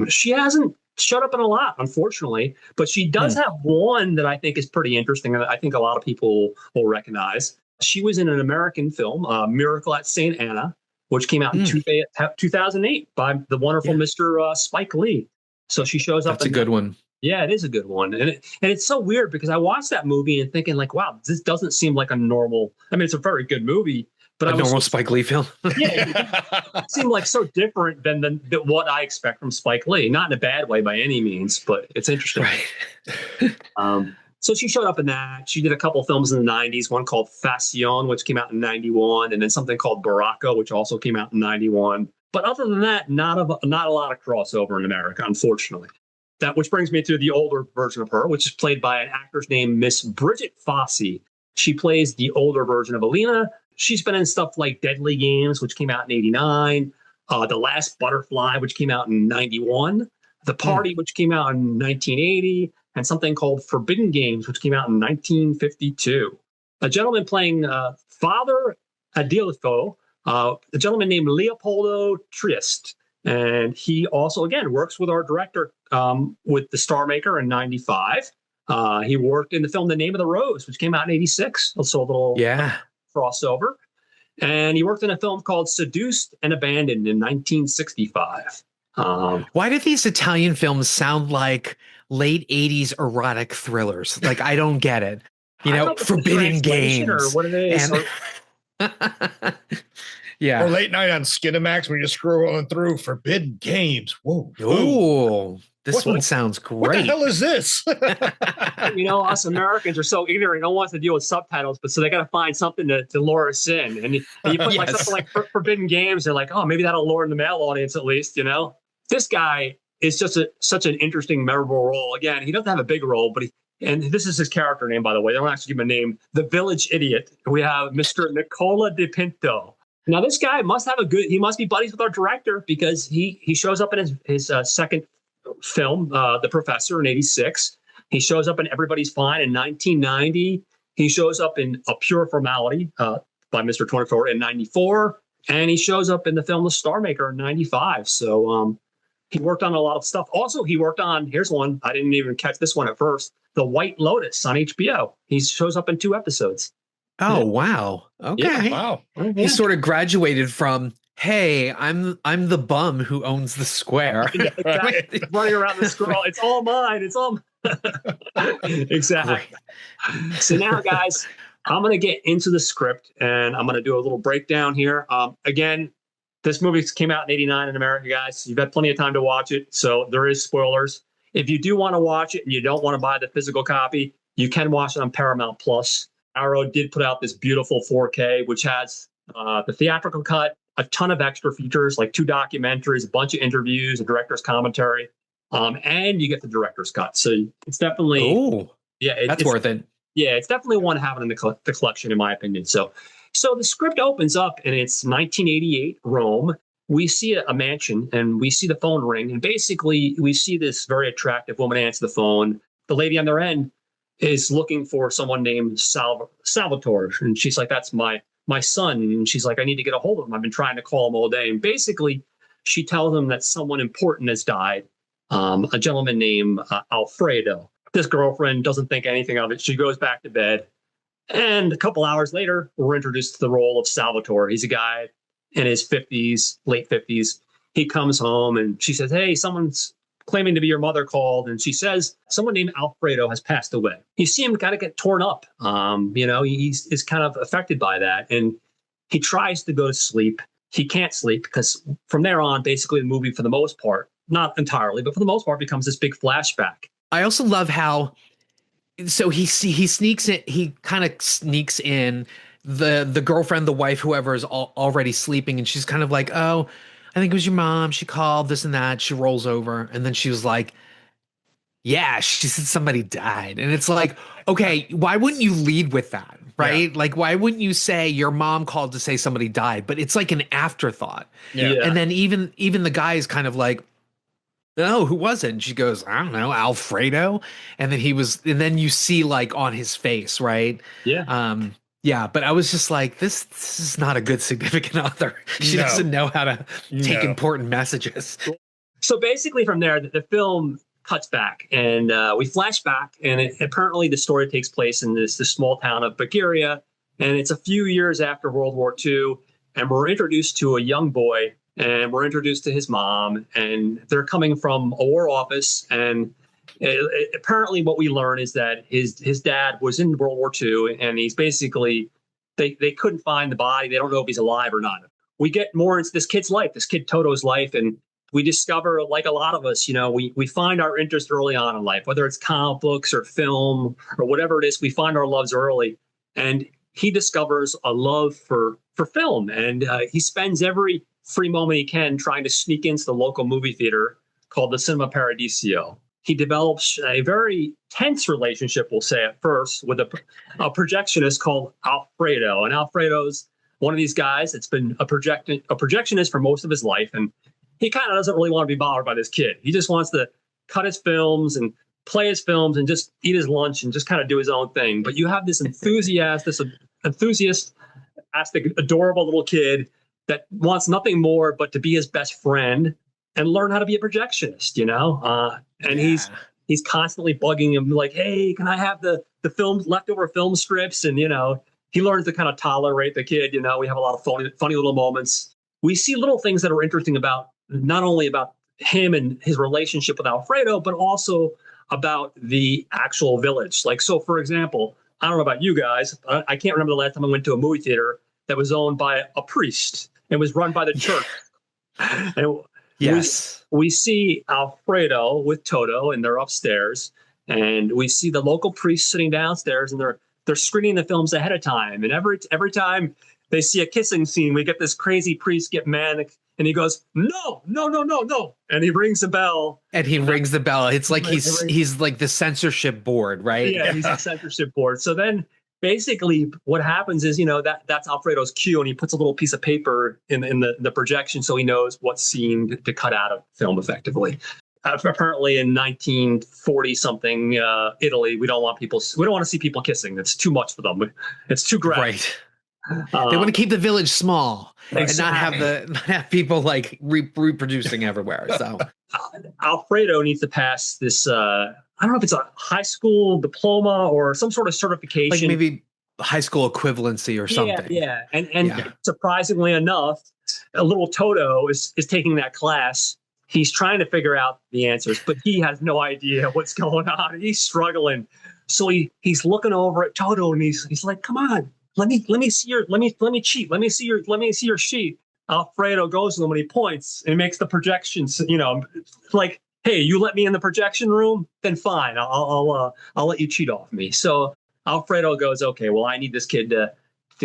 She hasn't showed up in a lot, unfortunately, but she does have one that I think is pretty interesting, and I think a lot of people will recognize. She was in an American film, Miracle at St. Anna, which came out in 2008 by the wonderful Mr. Spike Lee. So she shows up. That's a good one. Yeah, it is a good one. And it's so weird because I watched that movie and thinking like, wow, this doesn't seem like a normal, I mean, it's a very good movie, but a normal Spike Lee film. It seemed like so different than what I expect from Spike Lee. Not in a bad way by any means, but it's interesting. Right. So she showed up in that. She did a couple films in the 90s, one called Fashion, which came out in 91, and then something called Baraka, which also came out in 91. But other than that, not a lot of crossover in America, unfortunately. That which brings me to the older version of her, which is played by an actress named Miss Bridget Fossey. She plays the older version of Alina. She's been in stuff like Deadly Games, which came out in 89, The Last Butterfly, which came out in 91, The Party, which came out in 1980, and something called Forbidden Games, which came out in 1952. a gentleman playing Father Adolfo, a gentleman named Leopoldo Trieste. And he also, again, works with our director with The Star Maker in 95. He worked in the film The Name of the Rose, which came out in 86. Also a little crossover. And he worked in a film called Seduced and Abandoned in 1965. Why do these Italian films sound like late 80s erotic thrillers? Like, I don't get it. You know, Forbidden Games. Or what it is. Yeah. Or late night on Skinamax when you're scrolling through Forbidden Games. Whoa. Oh, this one sounds great. What the hell is this? You know, us Americans are so ignorant. No one wants to deal with subtitles, but so they got to find something to lure us in. And you put like something like Forbidden Games, they're like, oh, maybe that'll lure in the male audience at least, you know? This guy is just such an interesting, memorable role. Again, he doesn't have a big role, but and this is his character name, by the way. They don't actually give him a name. The Village Idiot. We have Mr. Nicola Di Pinto. Now, this guy must be buddies with our director because he shows up in his second film, The Professor, in 86. He shows up in Everybody's Fine in 1990. He shows up in A Pure Formality by Mr. Tornatore in 94. And he shows up in the film The Star Maker in 95. So he worked on a lot of stuff. Also, he worked on, here's one, I didn't even catch this one at first, The White Lotus on HBO. He shows up in 2 episodes. Oh, wow. Okay. Yeah, wow. He sort of graduated from, hey, I'm the bum who owns the square. Yeah, exactly. Running around the scroll. It's all mine. It's all exactly. Great. So now, guys, I'm going to get into the script and I'm going to do a little breakdown here. Again, this movie came out in 89 in America, guys. You've had plenty of time to watch it. So there is spoilers. If you do want to watch it and you don't want to buy the physical copy, you can watch it on Paramount Plus. Arrow did put out this beautiful 4K, which has the theatrical cut, a ton of extra features like 2 documentaries, a bunch of interviews, a director's commentary, and you get the director's cut. So it's definitely, that's worth it. Yeah, it's definitely one having in the collection, in my opinion. So the script opens up and it's 1988 Rome. We see a mansion and we see the phone ring. And basically, we see this very attractive woman answer the phone. The lady on their end is looking for someone named Salvatore. And she's like, that's my son. And she's like, I need to get a hold of him. I've been trying to call him all day. And basically, she tells him that someone important has died, a gentleman named Alfredo. This girlfriend doesn't think anything of it. She goes back to bed. And a couple hours later, we're introduced to the role of Salvatore. He's a guy in his 50s, late 50s. He comes home and she says, hey, someone's claiming to be your mother called. And she says, someone named Alfredo has passed away. You see him kind of get torn up. He's kind of affected by that. And he tries to go to sleep. He can't sleep because from there on, basically the movie, for the most part, not entirely, but for the most part, becomes this big flashback. I also love how, so he sneaks in, he kind of sneaks in the girlfriend, the wife, whoever is already sleeping. And she's kind of like, oh, I think it was your mom. She called this and that. She rolls over. And then she was like, yeah, she said somebody died. And it's like, okay, why wouldn't you lead with that? Right? Yeah. Like, why wouldn't you say your mom called to say somebody died? But it's like an afterthought. Yeah. And then even the guy is kind of like, no, who was it? And she goes, I don't know, Alfredo. And then you see like on his face, right? Yeah. Yeah, but I was just like, this is not a good significant other. She doesn't know how to take important messages. So basically from there, the film cuts back and we flash back. And apparently the story takes place in this small town of Bulgaria. And it's a few years after World War II. And we're introduced to a young boy and we're introduced to his mom. And they're coming from a war office. And apparently what we learn is that his dad was in World War II and he's basically, they couldn't find the body. They don't know if he's alive or not. We get more into this kid's life, this kid Toto's life. And we discover, like a lot of us, we find our interest early on in life, whether it's comic books or film or whatever it is, we find our loves early. And he discovers a love for film. And he spends every free moment he can trying to sneak into the local movie theater called the Cinema Paradiso. He develops a very tense relationship, we'll say at first, with a projectionist called Alfredo. And Alfredo's one of these guys that's been a projectionist for most of his life. And he kind of doesn't really want to be bothered by this kid. He just wants to cut his films and play his films and just eat his lunch and just kind of do his own thing. But you have this enthusiastic, adorable little kid that wants nothing more but to be his best friend and learn how to be a projectionist, and he's constantly bugging him like, hey, can I have the leftover film strips? And, he learns to kind of tolerate the kid. We have a lot of funny little moments. We see little things that are interesting about not only about him and his relationship with Alfredo, but also about the actual village. Like, so for example, I don't know about you guys, I can't remember the last time I went to a movie theater that was owned by a priest and was run by the church. And yes, we see Alfredo with Toto, and they're upstairs, and we see the local priest sitting downstairs, and they're screening the films ahead of time. And every time they see a kissing scene, we get this crazy priest get manic, and he goes, no, no, no, no, no. And he rings a bell. It's like he's like the censorship board, right? Yeah, he's the censorship board. So then basically what happens is, that's Alfredo's cue, and he puts a little piece of paper in the projection so he knows what scene to cut out of film effectively. Apparently in 1940 something Italy, we don't want to see people kissing. It's too much for them. It's too graphic. Right. They want to keep the village small exactly. and not have people like reproducing everywhere. So Alfredo needs to pass this. I don't know if it's a high school diploma or some sort of certification, like maybe high school equivalency or something. Yeah. And surprisingly enough, a little Toto is taking that class. He's trying to figure out the answers, but he has no idea what's going on. He's struggling. So he's looking over at Toto, and he's like, come on. Let me cheat. Let me see your sheet. Alfredo goes to him and he points and he makes the projections, like, hey, you let me in the projection room, then fine. I'll let you cheat off me. So Alfredo goes, okay, well, I need this kid to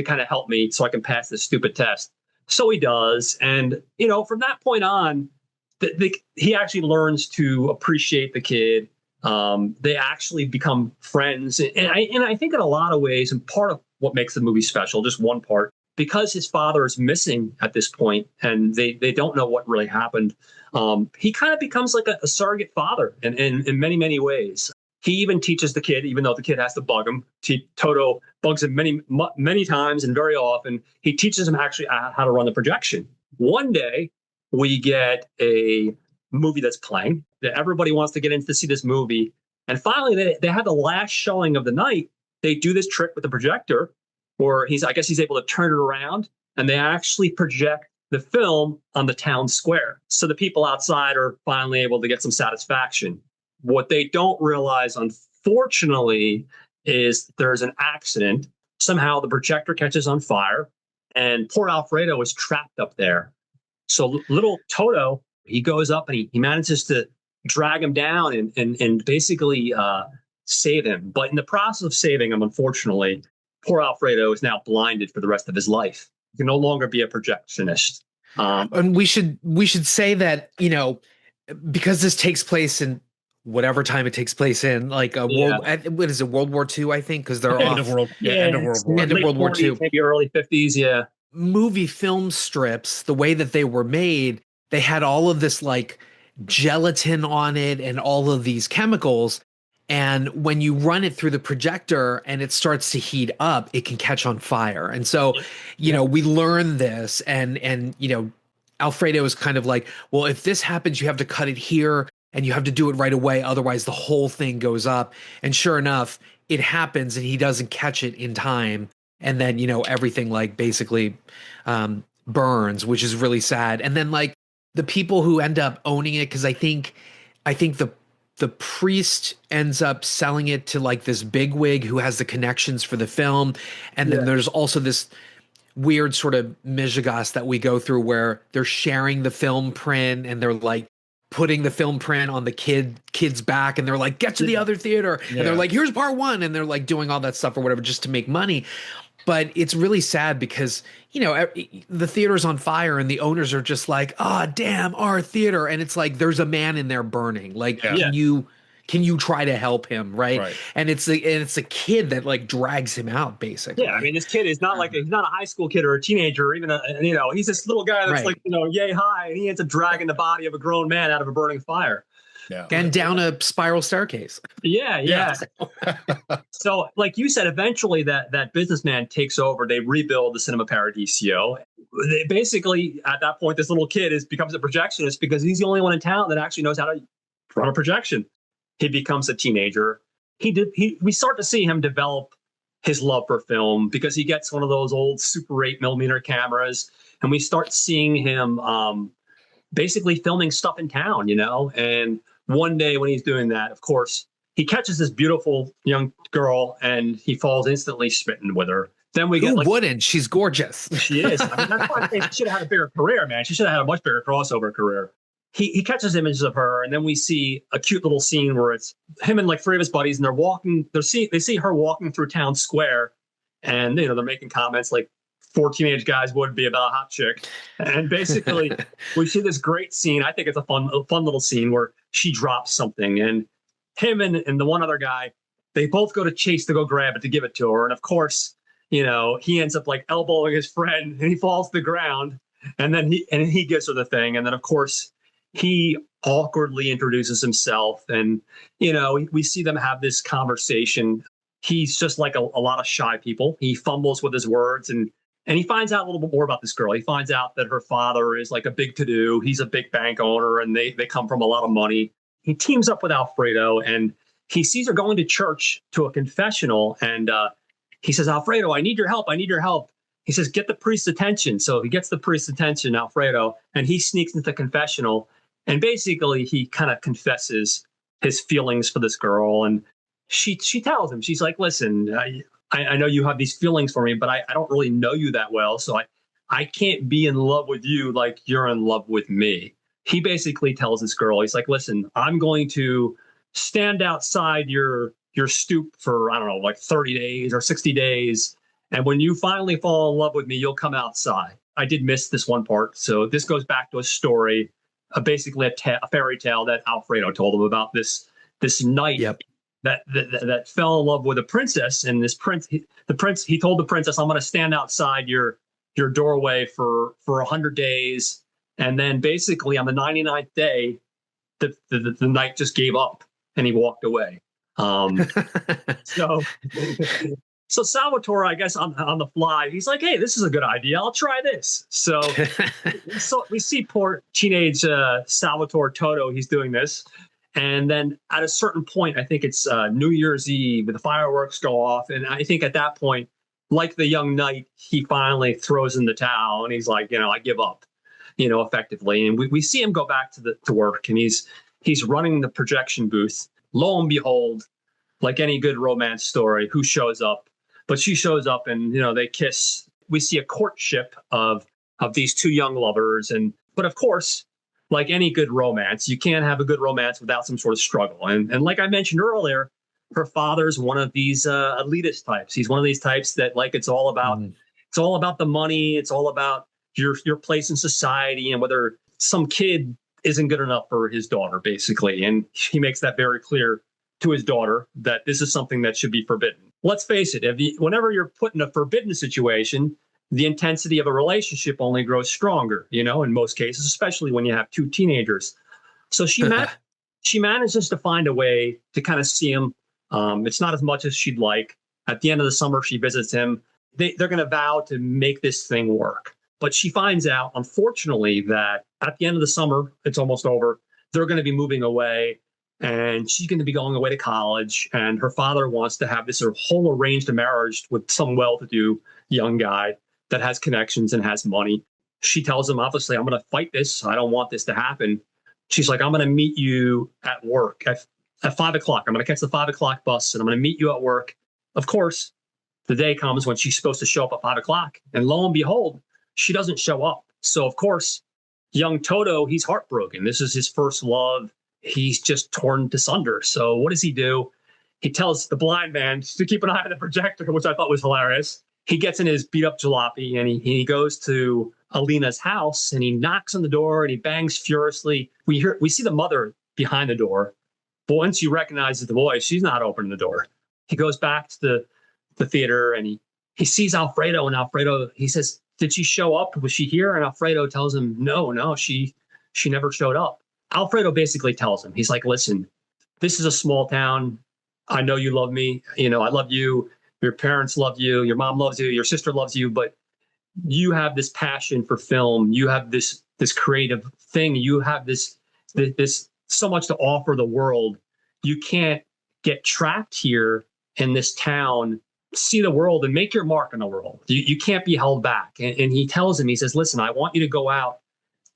kind of help me so I can pass this stupid test. So he does. And, from that point on, he actually learns to appreciate the kid. They actually become friends. And I think in a lot of ways, and part of what makes the movie special, just one part, because his father is missing at this point and they don't know what really happened, he kind of becomes like a surrogate father in many, many ways. He even teaches the kid, even though the kid has to bug him. Toto bugs him many times and very often. He teaches him actually how to run the projection. One day, we get a movie that's playing that everybody wants to get in to see this movie. And finally, they have the last showing of the night. They do this trick with the projector where I guess he's able to turn it around, and they actually project the film on the town square. So the people outside are finally able to get some satisfaction. What they don't realize, unfortunately, is there's an accident. Somehow the projector catches on fire, and poor Alfredo is trapped up there. So little Toto, he goes up and he manages to drag him down and basically save him. But in the process of saving him, unfortunately, poor Alfredo is now blinded for the rest of his life. He can no longer be a projectionist. And we should say that, because this takes place in whatever time it takes place in, like what is it, World War II, I think, because they're end of World War II, maybe early 50s, yeah. Movie film strips, the way that they were made, they had all of this like gelatin on it and all of these chemicals. And when you run it through the projector and it starts to heat up, it can catch on fire. And so, we learn this and Alfredo is kind of like, well, if this happens, you have to cut it here and you have to do it right away. Otherwise the whole thing goes up. And sure enough, it happens and he doesn't catch it in time. And then, everything like basically burns, which is really sad. And then like the people who end up owning it, because I think the priest ends up selling it to like this bigwig who has the connections for the film. And then there's also this weird sort of mijigas that we go through where they're sharing the film print and they're like putting the film print on the kid's back and they're like, get to the other theater. And they're like, here's part one. And they're like doing all that stuff or whatever just to make money. But it's really sad because, the theater's on fire and the owners are just like, damn, our theater. And it's like, there's a man in there burning. Like, can you try to help him? Right. And it's a kid that like drags him out basically. Yeah. I mean, this kid is not he's not a high school kid or a teenager or even he's this little guy that's like, yay high. And he ends up dragging the body of a grown man out of a burning fire. Yeah. And down a spiral staircase. Yeah. So, like you said, eventually that businessman takes over. They rebuild the Cinema Paradiso. They basically, at that point, this little kid becomes a projectionist because he's the only one in town that actually knows how to run a projection. He becomes a teenager. We start to see him develop his love for film because he gets one of those old Super 8mm cameras, and we start seeing him basically filming stuff in town, and one day when he's doing that, of course, he catches this beautiful young girl and he falls instantly smitten with her. Then we get wouldn't? She's gorgeous. She is. I mean, that's why I think she should have had a bigger career, man. She should have had a much bigger crossover career. He catches images of her, and then we see a cute little scene where it's him and like three of his buddies, and they're walking. They see her walking through town square, and they're making comments like 4 teenage guys would be about a hot chick. And basically, we see this great scene. I think it's a fun little scene where she drops something, and him and the one other guy, they both go to chase to go grab it to give it to her. And of course, he ends up like elbowing his friend, and he falls to the ground, and then he gives her the thing, and then of course he awkwardly introduces himself, and we see them have this conversation. He's just like a lot of shy people. He fumbles with his words, and he finds out a little bit more about this girl. He finds out that her father is like a big to-do. He's a big bank owner, and they come from a lot of money. He teams up with Alfredo, and he sees her going to church to a confessional, and he says, Alfredo, I need your help. I need your help. He says, get the priest's attention. So he gets the priest's attention, Alfredo, and he sneaks into the confessional. And basically, he kind of confesses his feelings for this girl. And she tells him, she's like, listen, I know you have these feelings for me, but I don't really know you that well. So I can't be in love with you like you're in love with me. He basically tells this girl, he's like, listen, I'm going to stand outside your stoop for, I don't know, like 30 days or 60 days. And when you finally fall in love with me, you'll come outside. I did miss this one part. So this goes back to a story, basically a fairy tale that Alfredo told him about this knight that fell in love with a princess. And he told the princess, I'm going to stand outside your doorway for 100 days. And then basically on the 99th day, the knight just gave up and he walked away. So Salvatore, I guess on the fly, he's like, hey, this is a good idea. I'll try this. So we see poor teenage Salvatore Toto. He's doing this. And then at a certain point, I think it's New Year's Eve, the fireworks go off. And I think at that point, like the young knight, he finally throws in the towel and he's like, I give up, effectively. And we see him go back to work, and he's running the projection booth. Lo and behold, like any good romance story, who shows up? But she shows up, and they kiss. We see a courtship of these two young lovers, but of course, like any good romance, you can't have a good romance without some sort of struggle. And like I mentioned earlier, her father's one of these elitist types. He's one of these types that like it's all about the money. It's all about your place in society, and whether some kid isn't good enough for his daughter, basically. And he makes that very clear to his daughter that this is something that should be forbidden. Let's face it, whenever you're put in a forbidden situation, the intensity of a relationship only grows stronger, in most cases, especially when you have two teenagers. So she manages to find a way to kind of see him. It's not as much as she'd like. At the end of the summer, she visits him. They're going to vow to make this thing work. But she finds out, unfortunately, that at the end of the summer, it's almost over, they're going to be moving away. And she's going to be going away to college, and her father wants to have this whole arranged marriage with some well-to-do young guy that has connections and has money. She tells him, obviously, I'm going to fight this. I don't want this to happen. She's like, I'm going to meet you at work at 5 o'clock. I'm going to catch the 5 o'clock bus, and I'm going to meet you at work. Of course, the day comes when she's supposed to show up at 5 o'clock, and lo and behold, she doesn't show up. So, of course, young Toto, he's heartbroken. This is his first love. He's just torn asunder. So what does he do? He tells the blind man to keep an eye on the projector, which I thought was hilarious. He gets in his beat up jalopy, and he goes to Alina's house, and he knocks on the door, and he bangs furiously. We see the mother behind the door, but once he recognizes the voice, she's not opening the door. He goes back to the theater, and he sees Alfredo, and Alfredo, he says, did she show up? Was she here? And Alfredo tells him, no, she never showed up. Alfredo basically tells him, he's like, listen, this is a small town. I know you love me. You know, I love you. Your parents love you. Your mom loves you. Your sister loves you. But you have this passion for film. You have this creative thing. You have this so much to offer the world. You can't get trapped here in this town. See the world and make your mark in the world. You can't be held back. And he tells him, he says, listen, I want you to go out,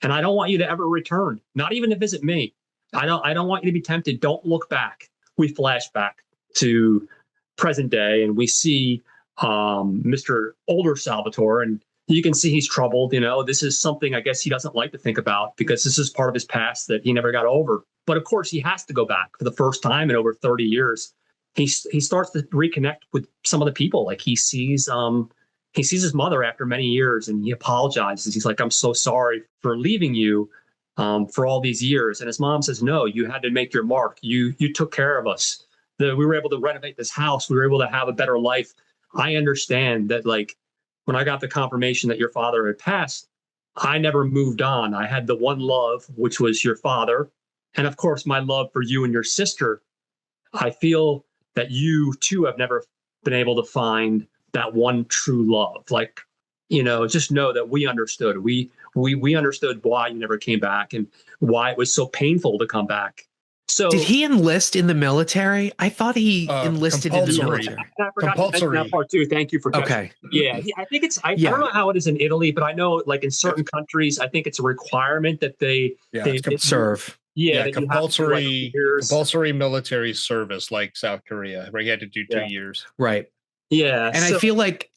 and I don't want you to ever return, not even to visit me. I don't want you to be tempted. Don't look back. We flash back to present day, and we see Mr. Older Salvatore, and you can see he's troubled. You know, this is something I guess he doesn't like to think about, because this is part of his past that he never got over. But of course, he has to go back for the first time in over 30 years. He starts to reconnect with some of the people. Like he sees his mother after many years, and he apologizes. He's like, I'm so sorry for leaving you for all these years. And his mom says, no, you had to make your mark. You took care of us. We were able to renovate this house. We were able to have a better life. I understand that, like, when I got the confirmation that your father had passed, I never moved on. I had the one love, which was your father. And of course, my love for you and your sister. I feel that you too have never been able to find that one true love. Like, you know, just know that we understood. We understood why you never came back and why it was so painful to come back. So did he enlist in the military? I thought he enlisted in the military. I forgot to mention that part too. Thank you for catching. Okay. Yeah, I think it's. I don't know how it is in Italy, but I know, like, in certain countries, I think it's a requirement that they serve. Compulsory military service, like South Korea, where you had to do 2 years. Right. Yeah. And I feel like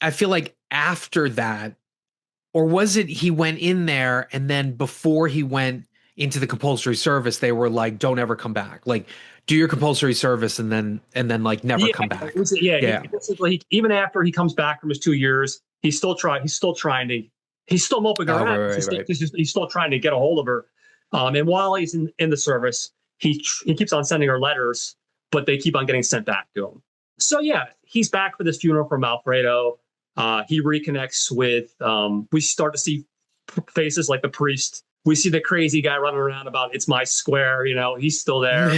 after that, or was it he went in there and then before he went into the compulsory service, they were like, don't ever come back. Like, do your compulsory service and then like never come back. Even after he comes back from his 2 years, he's still moping around. He's still trying to get a hold of her. And while he's in the service, he keeps on sending her letters, but they keep on getting sent back to him. So yeah, he's back for this funeral from Alfredo. He reconnects with, we start to see faces like the priest. We see the crazy guy running around about, it's my square, you know, he's still there.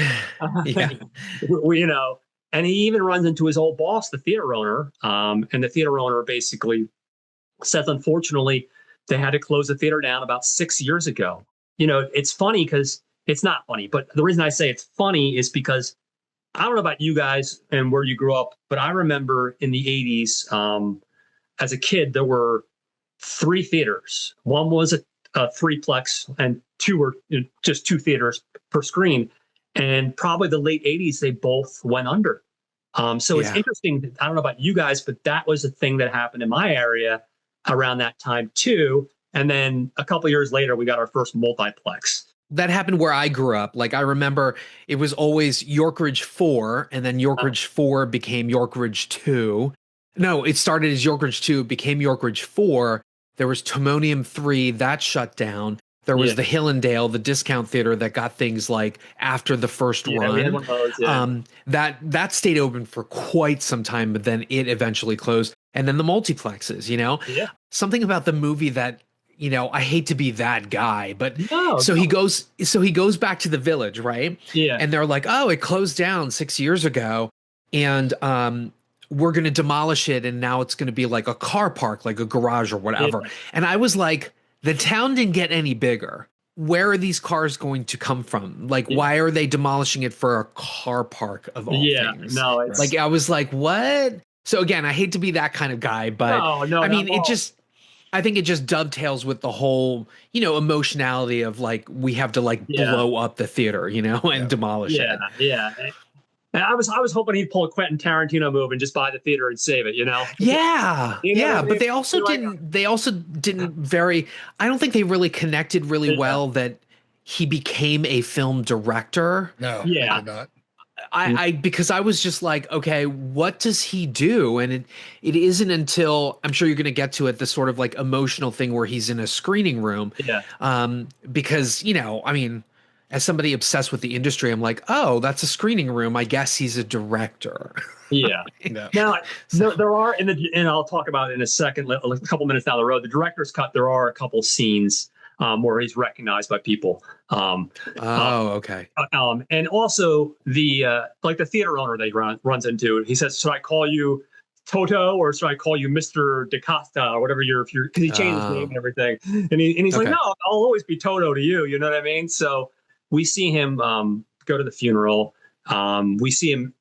You know, and he even runs into his old boss, the theater owner. And the theater owner basically says, unfortunately, they had to close the theater down about 6 years ago. You know, it's funny because it's not funny, but the reason I say it's funny is because I don't know about you guys and where you grew up, but I remember in the 80s, as a kid, there were 3 theaters. One was a threeplex, and 2 were just 2 theaters per screen. And probably the late 80s, they both went under. So it's interesting. I don't know about you guys, but that was a thing that happened in my area around that time too. And then a couple of years later, we got our first multiplex. That happened where I grew up. Like, I remember it was always Yorkridge 4, and then Yorkridge 4 became Yorkridge 2. No, it started as Yorkridge 2, became Yorkridge 4. There was Timonium 3, that shut down. There was the Hillendale, the discount theater that got things like after the first run. We had one of those, that stayed open for quite some time, but then it eventually closed. And then the multiplexes, you know? Yeah. Something about the movie that, you know, I hate to be that guy, but he goes back to the village, right? Yeah. And they're like, oh, it closed down 6 years ago, and we're going to demolish it, and now it's going to be like a car park, like a garage or whatever. Yeah. And I was like, the town didn't get any bigger. Where are these cars going to come from? Like, why are they demolishing it for a car park of all things? No, it's like, I was like, what? So again, I hate to be that kind of guy, but I mean, I think it just dovetails with the whole, you know, emotionality of like, we have to like blow up the theater, you know, and demolish it. Yeah. And I was hoping he'd pull a Quentin Tarantino move and just buy the theater and save it, you know? Yeah. But they also didn't I don't think they really connected really well that he became a film director. No, not. Because I was just like, okay, what does he do? And it isn't until, I'm sure you're going to get to it, the sort of like emotional thing where he's in a screening room. Yeah. Because, you know, I mean, as somebody obsessed with the industry, I'm like, oh, that's a screening room. I guess he's a director. Yeah. Now, there are, and I'll talk about it in a second, a couple minutes down the road, the director's cut, there are a couple scenes where he's recognized by people. Okay. And also like the theater owner that he runs into, he says, "Should I call you Toto or should I call you Mr. DaCosta or whatever because he changed his name and everything." And he's like, "No, I'll always be Toto to you." You know what I mean? So we see him go to the funeral. We see him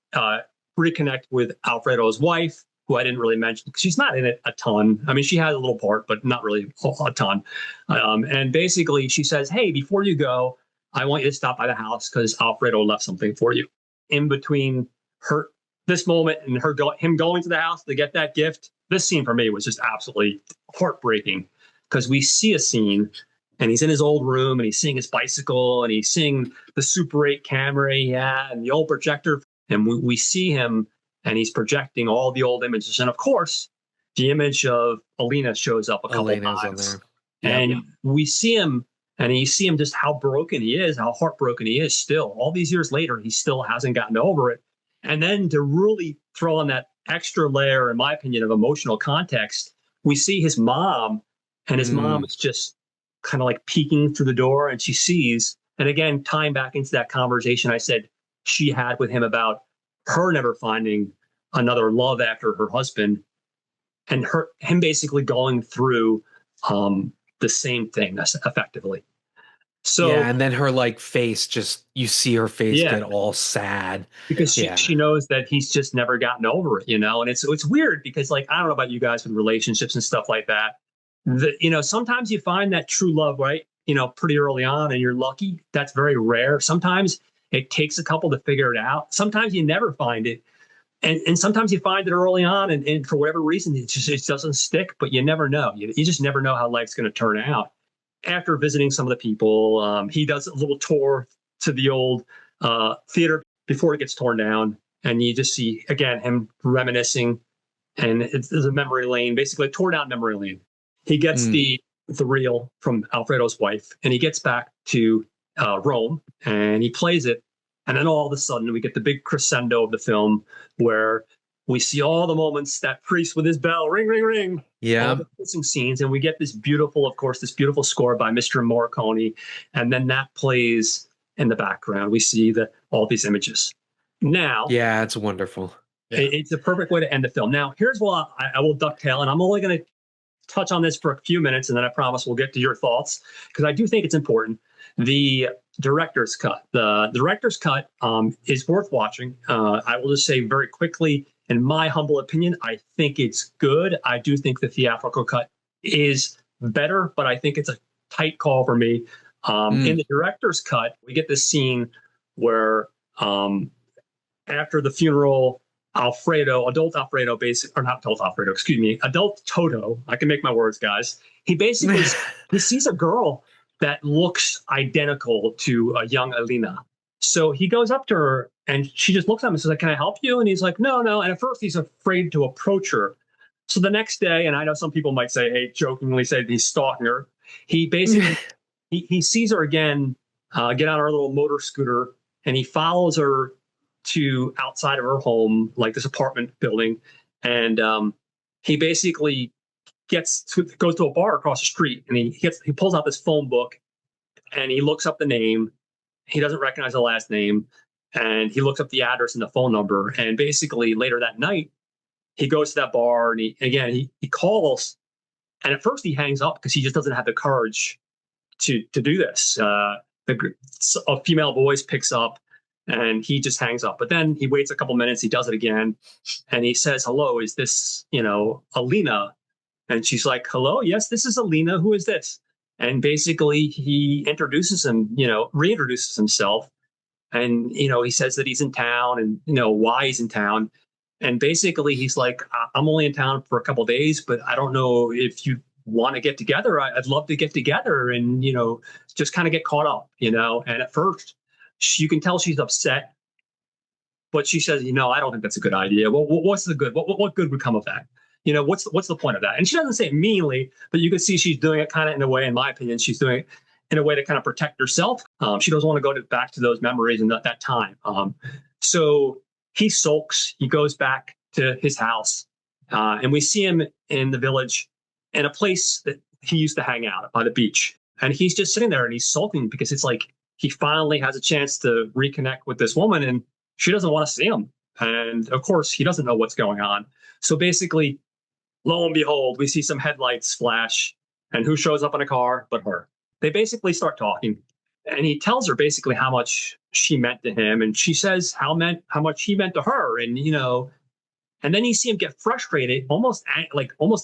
reconnect with Alfredo's wife, who I didn't really mention. She's not in it a ton. I mean, she has a little part, but not really a ton. And basically she says, "Hey, before you go, I want you to stop by the house because Alfredo left something for you." In between this moment and him going to the house to get that gift, this scene for me was just absolutely heartbreaking, because we see a scene and he's in his old room and he's seeing his bicycle and he's seeing the Super 8 camera he had and the old projector. And we see him and he's projecting all the old images. And of course, the image of Alina shows up a couple times. On there. And we see him and you see him just how broken he is, how heartbroken he is still. All these years later, he still hasn't gotten over it. And then to really throw on that extra layer, in my opinion, of emotional context, we see his mom, and his mom is just kind of like peeking through the door, and she sees, and again, tying back into that conversation I said she had with him about her never finding another love after her husband, and him basically going through the same thing effectively. So yeah, and then her like face, just you see her face get all sad because she knows that he's just never gotten over it, and it's weird because, like, I don't know about you guys with relationships and stuff like that. Sometimes you find that true love, right? Pretty early on, and you're lucky. That's very rare. Sometimes it takes a couple to figure it out. Sometimes you never find it. And sometimes you find it early on, and for whatever reason, it doesn't stick, but you never know. You just never know how life's going to turn out. After visiting some of the people, he does a little tour to the old theater before it gets torn down. And you just see, again, him reminiscing. And it's a memory lane, basically a torn down memory lane. He gets the reel from Alfredo's wife, and he gets back to Rome, and he plays it. And then all of a sudden, we get the big crescendo of the film where we see all the moments, that priest with his bell, ring, ring, ring. Yeah. All the kissing scenes. And we get this beautiful score by Mr. Morricone. And then that plays in the background. We see all these images. Now. Yeah, it's wonderful. It's a perfect way to end the film. Now, here's what I will ducktail, and I'm only going to touch on this for a few minutes, and then I promise we'll get to your thoughts, because I do think it's important. The director's cut. The director's cut is worth watching. I will just say very quickly, in my humble opinion, I think it's good. I do think the theatrical cut is better, but I think it's a tight call for me. In the director's cut, we get this scene where after the funeral, adult Toto, I can make my words, guys. He basically he sees a girl that looks identical to a young Alina. So he goes up to her and she just looks at him and says, "Can I help you?" And he's like, no. And at first he's afraid to approach her. So the next day, and I know some people might say, jokingly say he's stalking her. He basically, he sees her again, get on her little motor scooter, and he follows her to outside of her home, like this apartment building. And he basically goes to a bar across the street, and he pulls out this phone book and he looks up the name. He doesn't recognize the last name, and he looks up the address and the phone number. And basically later that night, he goes to that bar and he calls. And at first he hangs up because he just doesn't have the courage to do this. A female voice picks up and he just hangs up. But then he waits a couple minutes. He does it again. And he says, "Hello, is this, Alina?" And she's like, "Hello, yes, this is Alina. Who is this?" And basically he reintroduces himself. And, he says that he's in town and, why he's in town. And basically he's like, "I'm only in town for a couple of days, but I don't know if you want to get together. I'd love to get together and, just kind of get caught up, And at first you can tell she's upset, but she says, "I don't think that's a good idea. Well, what's the good? What good would come of that? What's the point of that?" And she doesn't say it meanly, but you can see she's doing it kind of in a way, in my opinion, she's doing it in a way to kind of protect herself. She doesn't want to go back to those memories and that time. So he sulks. He goes back to his house, and we see him in the village in a place that he used to hang out by the beach. And he's just sitting there and he's sulking because it's like he finally has a chance to reconnect with this woman and she doesn't want to see him. And of course, he doesn't know what's going on. So basically, lo and behold, we see some headlights flash, and who shows up in a car but her? They basically start talking, and he tells her basically how much she meant to him, and she says how much he meant to her, and and then you see him get frustrated, almost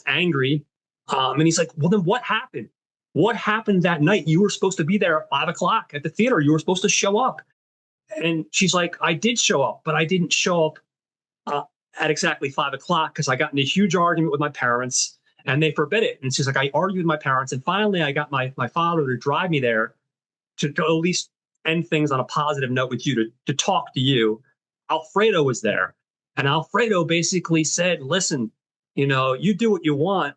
angry, and he's like, "Well, then what happened? What happened that night? You were supposed to be there at 5 o'clock at the theater. You were supposed to show up." And she's like, "I did show up, but I didn't show up at exactly 5 o'clock because I got in a huge argument with my parents and they forbid it." And she's like, "I argued with my parents and finally I got my father to drive me there to at least end things on a positive note with you, to talk to you." Alfredo was there. And Alfredo basically said, "Listen, you do what you want,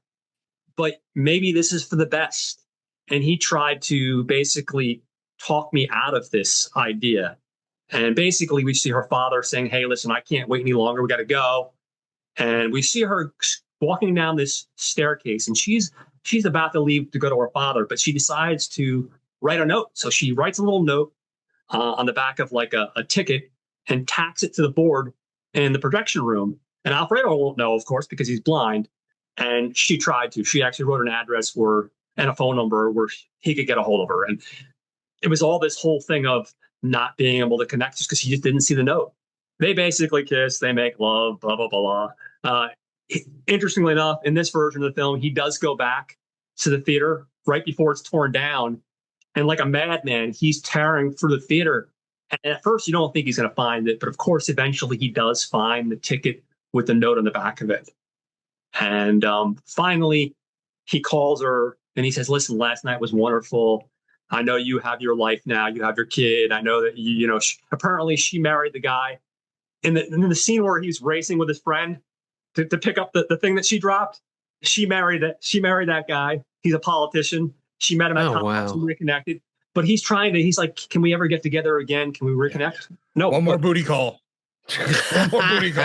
but maybe this is for the best." And he tried to basically talk me out of this idea. And basically, we see her father saying, "Hey, listen, I can't wait any longer. We got to go." And we see her walking down this staircase, and she's about to leave to go to her father, but she decides to write a note. So she writes a little note on the back of like a ticket and tacks it to the board in the projection room. And Alfredo won't know, of course, because he's blind. And she tried to. She actually wrote an address and a phone number where he could get a hold of her. And it was all this whole thing of not being able to connect just because he just didn't see the note. They basically kiss, they make love, blah, blah, blah, blah. Interestingly enough, in this version of the film, he does go back to the theater right before it's torn down. And like a madman, he's tearing through the theater. And at first, you don't think he's going to find it. But of course, eventually he does find the ticket with the note on the back of it. And finally, he calls her and he says, "Listen, last night was wonderful. I know you have your life now. You have your kid. I know that apparently she married the guy in the scene where he's racing with his friend to pick up the thing that she dropped. She married that guy. He's a politician. She met him at conference and reconnected. But he's like, "Can we ever get together again? Can we reconnect?" Yeah. No. One more booty call. One more booty call.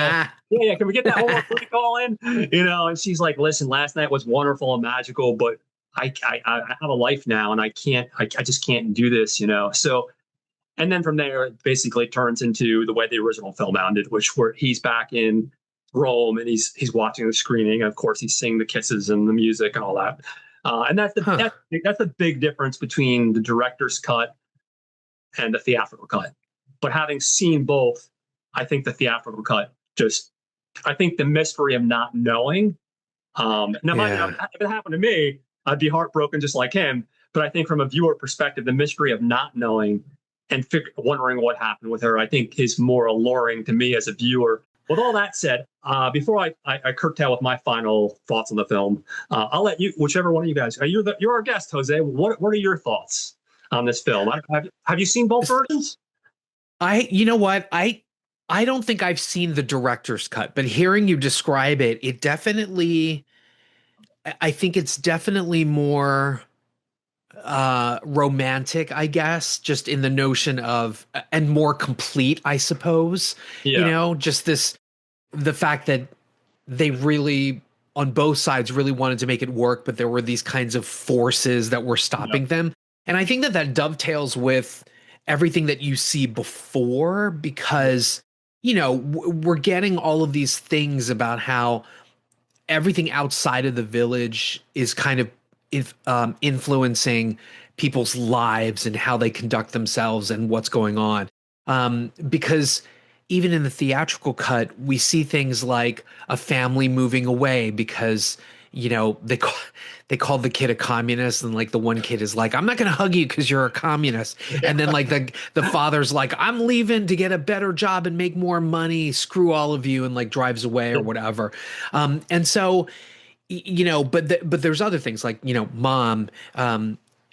Yeah. Can we get that one more booty call in? And she's like, "Listen, last night was wonderful and magical, but I have a life now and I just can't do this, So, and then from there, it basically turns into the way the original film ended, where he's back in Rome and he's watching the screening. And of course, he's singing the kisses and the music and all that. And that's the big difference between the director's cut and the theatrical cut. But having seen both, I think the theatrical cut I think the mystery of not knowing. Now, if it happened to me, I'd be heartbroken just like him. But I think from a viewer perspective, the mystery of not knowing and wondering what happened with her, I think is more alluring to me as a viewer. With all that said, before I curtail with my final thoughts on the film, I'll let you, whichever one of you guys, you're our guest, Jose. What are your thoughts on this film? Have you seen both versions? You know what? I don't think I've seen the director's cut, but hearing you describe it, I think it's definitely more romantic, I guess, just in the notion of, and more complete, I suppose. Yeah. Just the fact that they really, on both sides, really wanted to make it work, but there were these kinds of forces that were stopping them. And I think that dovetails with everything that you see before, because, we're getting all of these things about how everything outside of the village is kind of influencing people's lives and how they conduct themselves and what's going on. Because even in the theatrical cut, we see things like a family moving away because, they called the kid a communist, and like the one kid is like, "I'm not going to hug you because you're a communist." And then like the father's like, "I'm leaving to get a better job and make more money. Screw all of you," and like drives away or whatever. And so, but there's other things like, mom,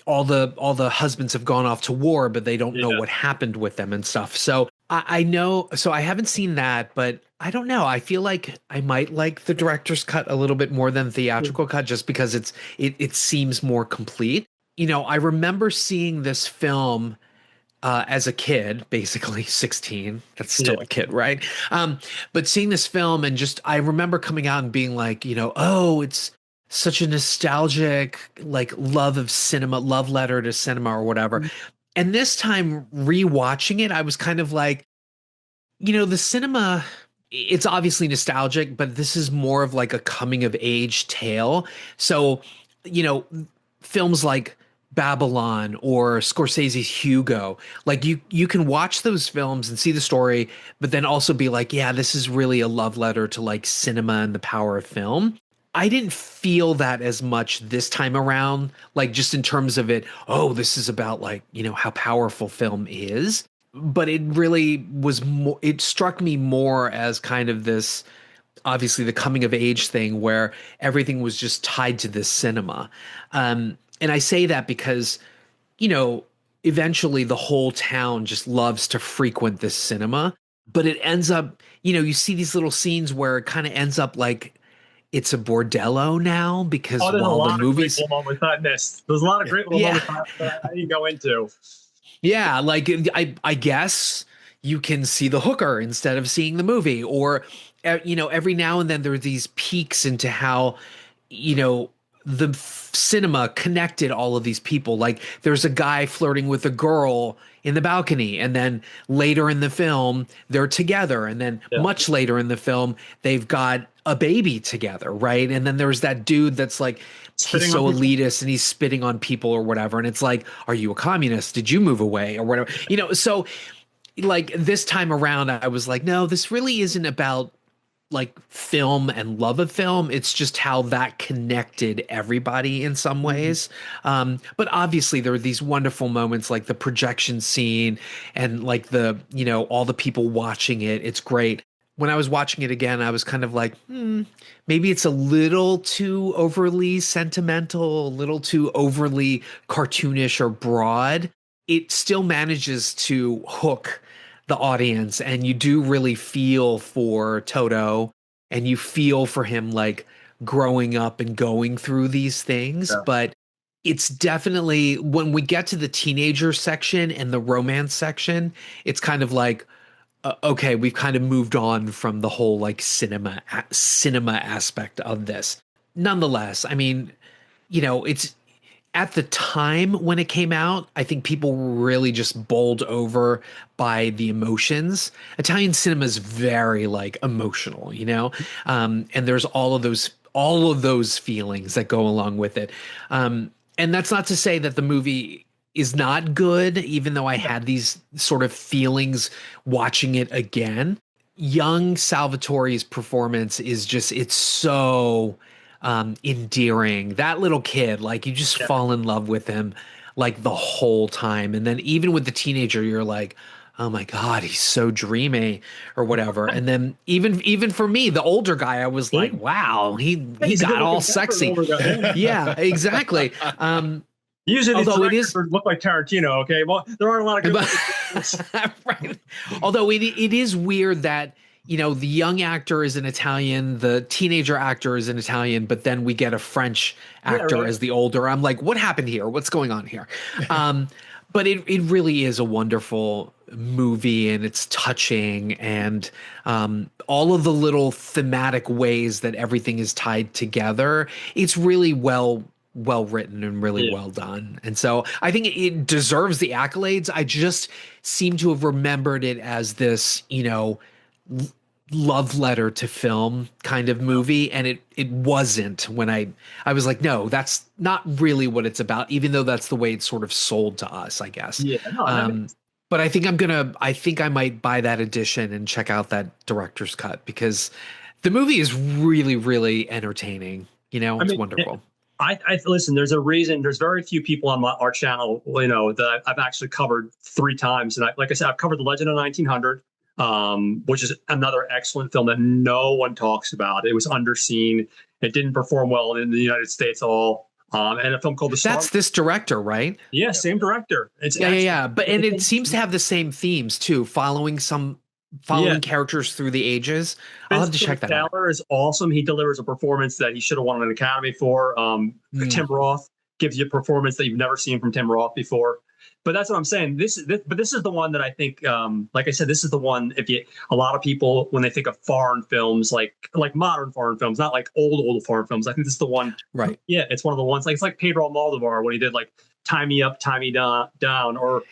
all the husbands have gone off to war, but they don't know what happened with them and stuff. So I know, so I haven't seen that, but I don't know. I feel like I might like the director's cut a little bit more than the theatrical cut, just because it seems more complete. I remember seeing this film as a kid, basically 16. That's still a kid, right? But seeing this film and I remember coming out and being like, oh, it's such a nostalgic, like, love of cinema, love letter to cinema or whatever. And this time rewatching it, I was kind of like, the cinema, it's obviously nostalgic, but this is more of like a coming of age tale. So, you know, films like Babylon or Scorsese's Hugo, like you can watch those films and see the story, but then also be like, yeah, this is really a love letter to like cinema and the power of film. I didn't feel that as much this time around, like just in terms of it, oh, this is about like, how powerful film is. But it really was more, it struck me more as kind of this, obviously the coming of age thing where everything was just tied to this cinema. And I say that because, you know, eventually the whole town just loves to frequent this cinema, but it ends up, you see these little scenes where it kind of ends up like it's a bordello now because Oh, there's a while the lot of great movies, little moments I missed. There's a lot of great little yeah, moments that I didn't go into. yeah, like I guess you can see the hooker instead of seeing the movie, or every now and then there are these peeks into how you know the cinema connected all of these people. Like there's a guy flirting with a girl in the balcony, and then later in the film they're together, and then Yeah. much later in the film they've got a baby together, right? And then there's that dude that's like Spitting he's so on people. elitist and he's spitting on people or whatever, and it's like, are you a communist? Did you move away or whatever? So like this time around I was like, no, this really isn't about like film and love of film. It's just how that connected everybody in some ways. But obviously there are these wonderful moments like the projection scene and like the, all the people watching it. It's great. When I was watching it again, I was kind of like, maybe it's a little too overly sentimental, a little too overly cartoonish or broad. It still manages to hook the audience, and you do really feel for Toto, and you feel for him like growing up and going through these things. Yeah. But it's definitely when we get to the teenager section and the romance section, it's kind of like, okay, we've kind of moved on from the whole like cinema aspect of this. Nonetheless, I mean, it's at the time when it came out, I think people were really just bowled over by the emotions. Italian cinema is very like emotional, and there's all of those feelings that go along with it. And that's not to say that the movie is not good, even though I had these sort of feelings watching it again. Young Salvatore's performance is just, it's so endearing. That little kid, like you just fall in love with him like the whole time. And then even with the teenager, you're like, oh my God, he's so dreamy or whatever. And then even for me, the older guy, I was like, wow, he got all sexy. Yeah, exactly. Usually these although directors look like Tarantino, okay? Well, there aren't a lot of good right. Although it is weird that, the young actor is an Italian, the teenager actor is an Italian, but then we get a French actor as the older. I'm like, what happened here? What's going on here? But it really is a wonderful movie, and it's touching, and all of the little thematic ways that everything is tied together. It's really well written and really well done. And so I think it deserves the accolades. I just seem to have remembered it as this, love letter to film kind of movie. And it wasn't when I was like, no, that's not really what it's about, even though that's the way it's sort of sold to us, I guess. Yeah. No, but I think I might buy that edition and check out that director's cut, because the movie is really, really entertaining. It's wonderful. I listen, there's a reason. There's very few people on our channel, that I've actually covered 3 times. And like I said, I've covered The Legend of 1900, which is another excellent film that no one talks about. It was underseen. It didn't perform well in the United States at all. And a film called That's this director, right? Yeah, same director. It's yeah. But and it seems to have the same themes too, following characters through the ages. I'll have to check that out. Taylor is awesome. He delivers a performance that he should have won an Academy for. Tim Roth gives you a performance that you've never seen from Tim Roth before. But that's what I'm saying. But this is the one that I think, like I said, this is the one. A lot of people, when they think of foreign films, like modern foreign films, not like old foreign films, I think this is the one. Right. Yeah, it's one of the ones. Like it's like Pedro Almodovar when he did like Tie Me Up, Tie Me Down, or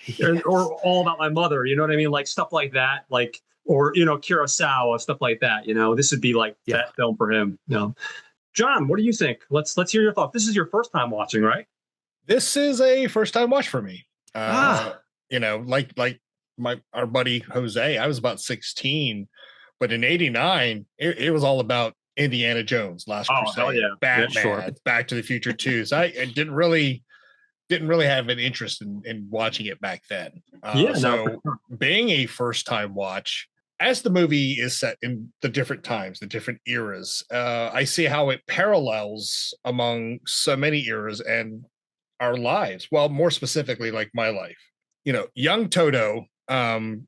All About My Mother. You know what I mean? Like stuff like that. Like, or Kurosawa, stuff like that. This would be like that film for him. John, what do you think? Let's hear your thoughts. This is your first time watching, right? This is a first time watch for me. Like our buddy Jose, I was about 16, but in '89, it was all about Indiana Jones, Last Crusade, Batman, Back to the Future 2. So I didn't really have an interest in watching it back then. Being a first time watch, as the movie is set in the different times, the different eras, I see how it parallels among so many eras and our lives. Well, more specifically, like my life. Young Toto, he can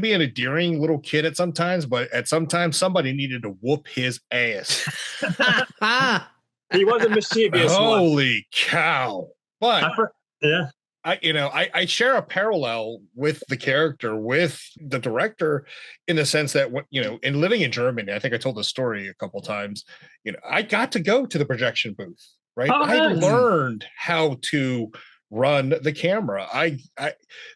be an endearing little kid at sometimes, but at sometimes somebody needed to whoop his ass. He wasn't mischievous. Holy cow. But yeah. I share a parallel with the character, with the director, in the sense that in living in Germany, I think I told this story a couple of times. I got to go to the projection booth, right? I learned how to run the camera.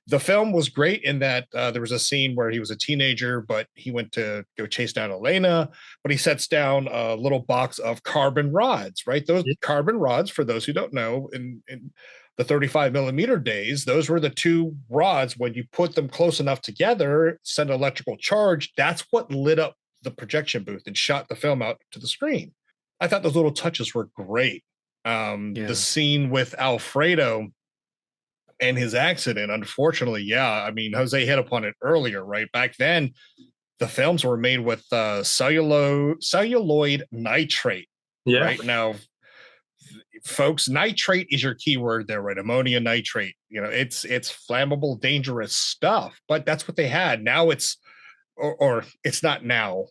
The film was great in that there was a scene where he was a teenager, but he went to go chase down Elena, but he sets down a little box of carbon rods, right? Those carbon rods, for those who don't know, in the 35 millimeter days, those were the two rods. When you put them close enough together, send an electrical charge, that's what lit up the projection booth and shot the film out to the screen. I thought those little touches were great. The scene with Alfredo and his accident, unfortunately, Jose hit upon it earlier, right? Back then, the films were made with celluloid nitrate. Yeah. Right now, folks, nitrate is your keyword there, right? Ammonium nitrate. It's flammable, dangerous stuff, but that's what they had. Now it's not now.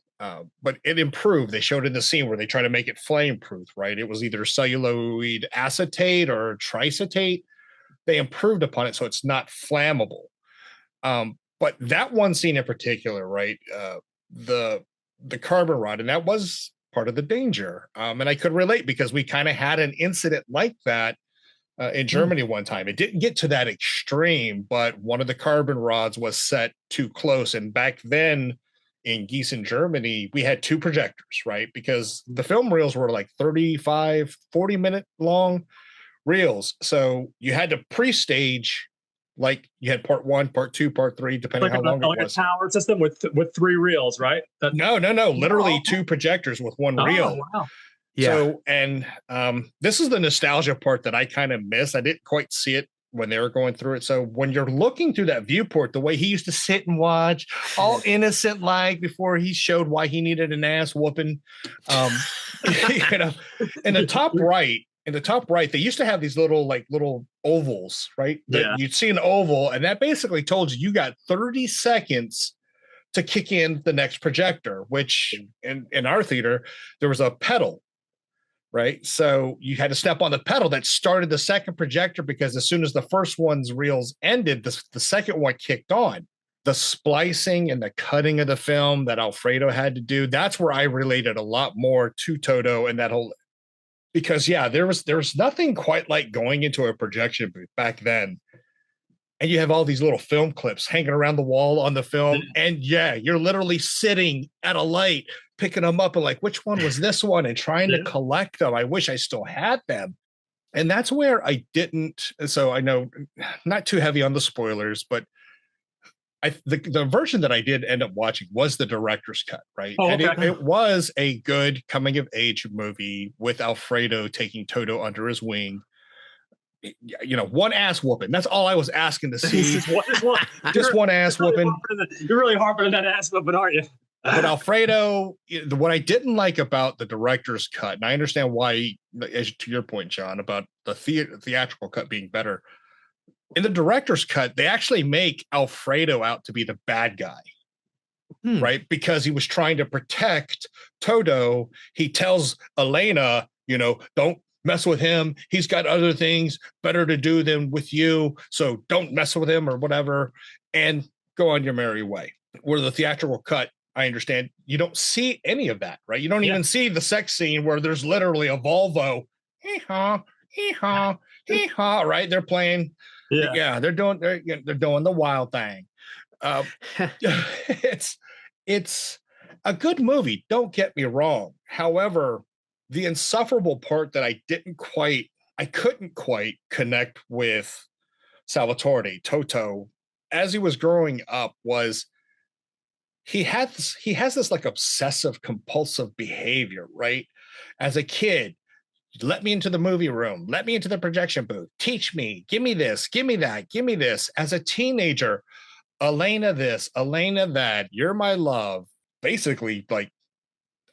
But it improved. They showed in the scene where they try to make it flame proof, right? It was either celluloid acetate or tricetate. They improved upon it so it's not flammable. But that one scene in particular, right? The carbon rod, and that was part of the danger. And I could relate because we kind of had an incident like that in Germany one time. It didn't get to that extreme, but one of the carbon rods was set too close. And back then, in Gießen, Germany, we had two projectors, right? Because the film reels were like 35, 40-minute long reels. So you had to pre-stage, like you had part 1, part 2, part 3, depending how long it was. Like a tower system with 3 reels, right? No. Literally 2 projectors with 1 reel. Wow. Yeah. So, and this is the nostalgia part that I kind of miss. I didn't quite see it when they were going through it. So when you're looking through that viewport, the way he used to sit and watch, all innocent like, before he showed why he needed an ass whooping, in the top right, they used to have these little ovals, right? You'd see an oval, and that basically told you got 30 seconds to kick in the next projector, which in our theater, there was a pedal. Right. So you had to step on the pedal that started the second projector, because as soon as the first one's reels ended, the second one kicked on. The splicing and the cutting of the film that Alfredo had to do, that's where I related a lot more to Toto and that whole, because there was nothing quite like going into a projection booth back then. And you have all these little film clips hanging around the wall on the film. And you're literally sitting at a light, picking them up and like, which one was this one? And trying to collect them. I wish I still had them. And that's where I didn't. So I know, not too heavy on the spoilers, but the version that I did end up watching was the director's cut, right? Oh, okay. And it was a good coming of age movie with Alfredo taking Toto under his wing. One ass whooping. That's all I was asking to see. Just one ass whooping. You're really harping on that ass whooping, aren't you? But Alfredo, what I didn't like about the director's cut, and I understand why, as to your point, John, about the theatrical cut being better. In the director's cut, they actually make Alfredo out to be the bad guy, right? Because he was trying to protect Toto. He tells Elena, don't mess with him. He's got other things better to do than with you. So don't mess with him or whatever, and go on your merry way. Where the theatrical cut, I understand, you don't see any of that, right? You don't even see the sex scene where there's literally a Volvo, hee-haw, hee-haw, hee-haw, right? They're playing, they're doing the wild thing. It's a good movie, don't get me wrong. However, the insufferable part that I couldn't quite connect with Salvatore Toto as he was growing up was he has this like obsessive compulsive behavior, right? As a kid, let me into the movie room, let me into the projection booth, teach me, give me this, give me that, give me this. As a teenager, Elena this, Elena that, you're my love, basically like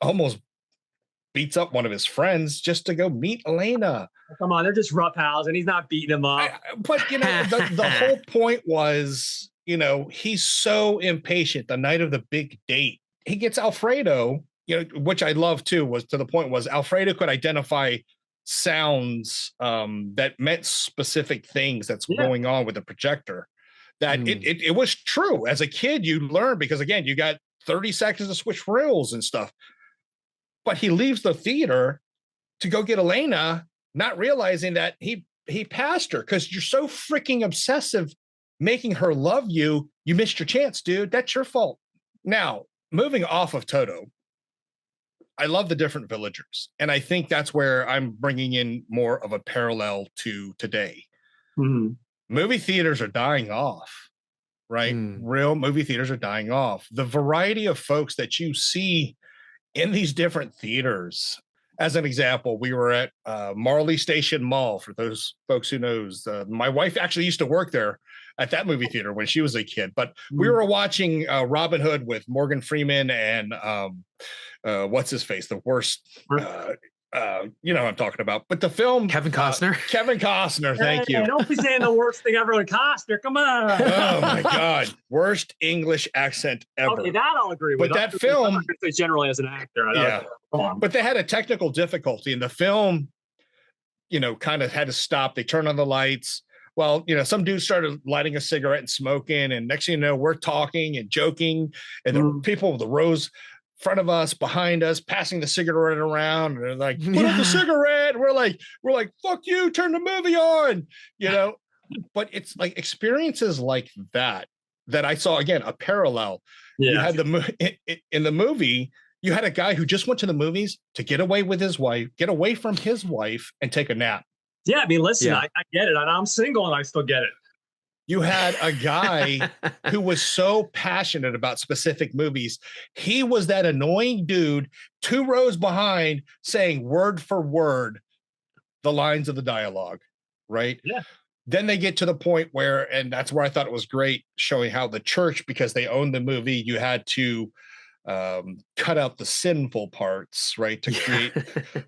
almost beats up one of his friends just to go meet Elena. Come on, they're just rough house, and he's not beating him up. But the whole point was, he's so impatient. The night of the big date, he gets Alfredo, which I love too, was to the point was Alfredo could identify sounds that meant specific things that's going on with the projector. That it was true. As a kid, you learn because again, you got 30 seconds to switch reels and stuff. But he leaves the theater to go get Elena, not realizing that he passed her because you're so freaking obsessive making her love you. You missed your chance, dude. That's your fault. Now, moving off of Toto, I love the different villagers. And I think that's where I'm bringing in more of a parallel to today. Mm-hmm. Movie theaters are dying off, right? Real movie theaters are dying off. The variety of folks that you see in these different theaters. As an example, we were at Marley Station Mall, for those folks who knows. My wife actually used to work there at that movie theater when she was a kid. But we were watching Robin Hood with Morgan Freeman and what's his face? The worst, you know what I'm talking about. But the film, Kevin Costner. Kevin Costner, thank you. Don't be saying the worst thing ever with Costner. Come on. Oh my God, worst English accent ever. Okay, that I'll agree with. But that film, generally as an actor, but they had a technical difficulty in the film. Kind of had to stop. They turned on the lights. Well, some dude started lighting a cigarette and smoking, and next thing you know, we're talking and joking, and the people with the rows front of us, behind us, passing the cigarette around, and they're like, "Put up the cigarette." And we're like, "Fuck you! Turn the movie on," But it's like experiences like that I saw again a parallel. Yeah. You had in the movie. You had a guy who just went to the movies to get away with his wife, get away from his wife, and take a nap. Yeah, I mean, listen, I get it. I'm single, and I still get it. You had a guy who was so passionate about specific movies. He was that annoying dude 2 rows behind saying word for word the lines of the dialogue, right? Yeah. Then they get to the point where, and that's where I thought it was great, showing how the church, because they owned the movie, you had to cut out the sinful parts, right? To create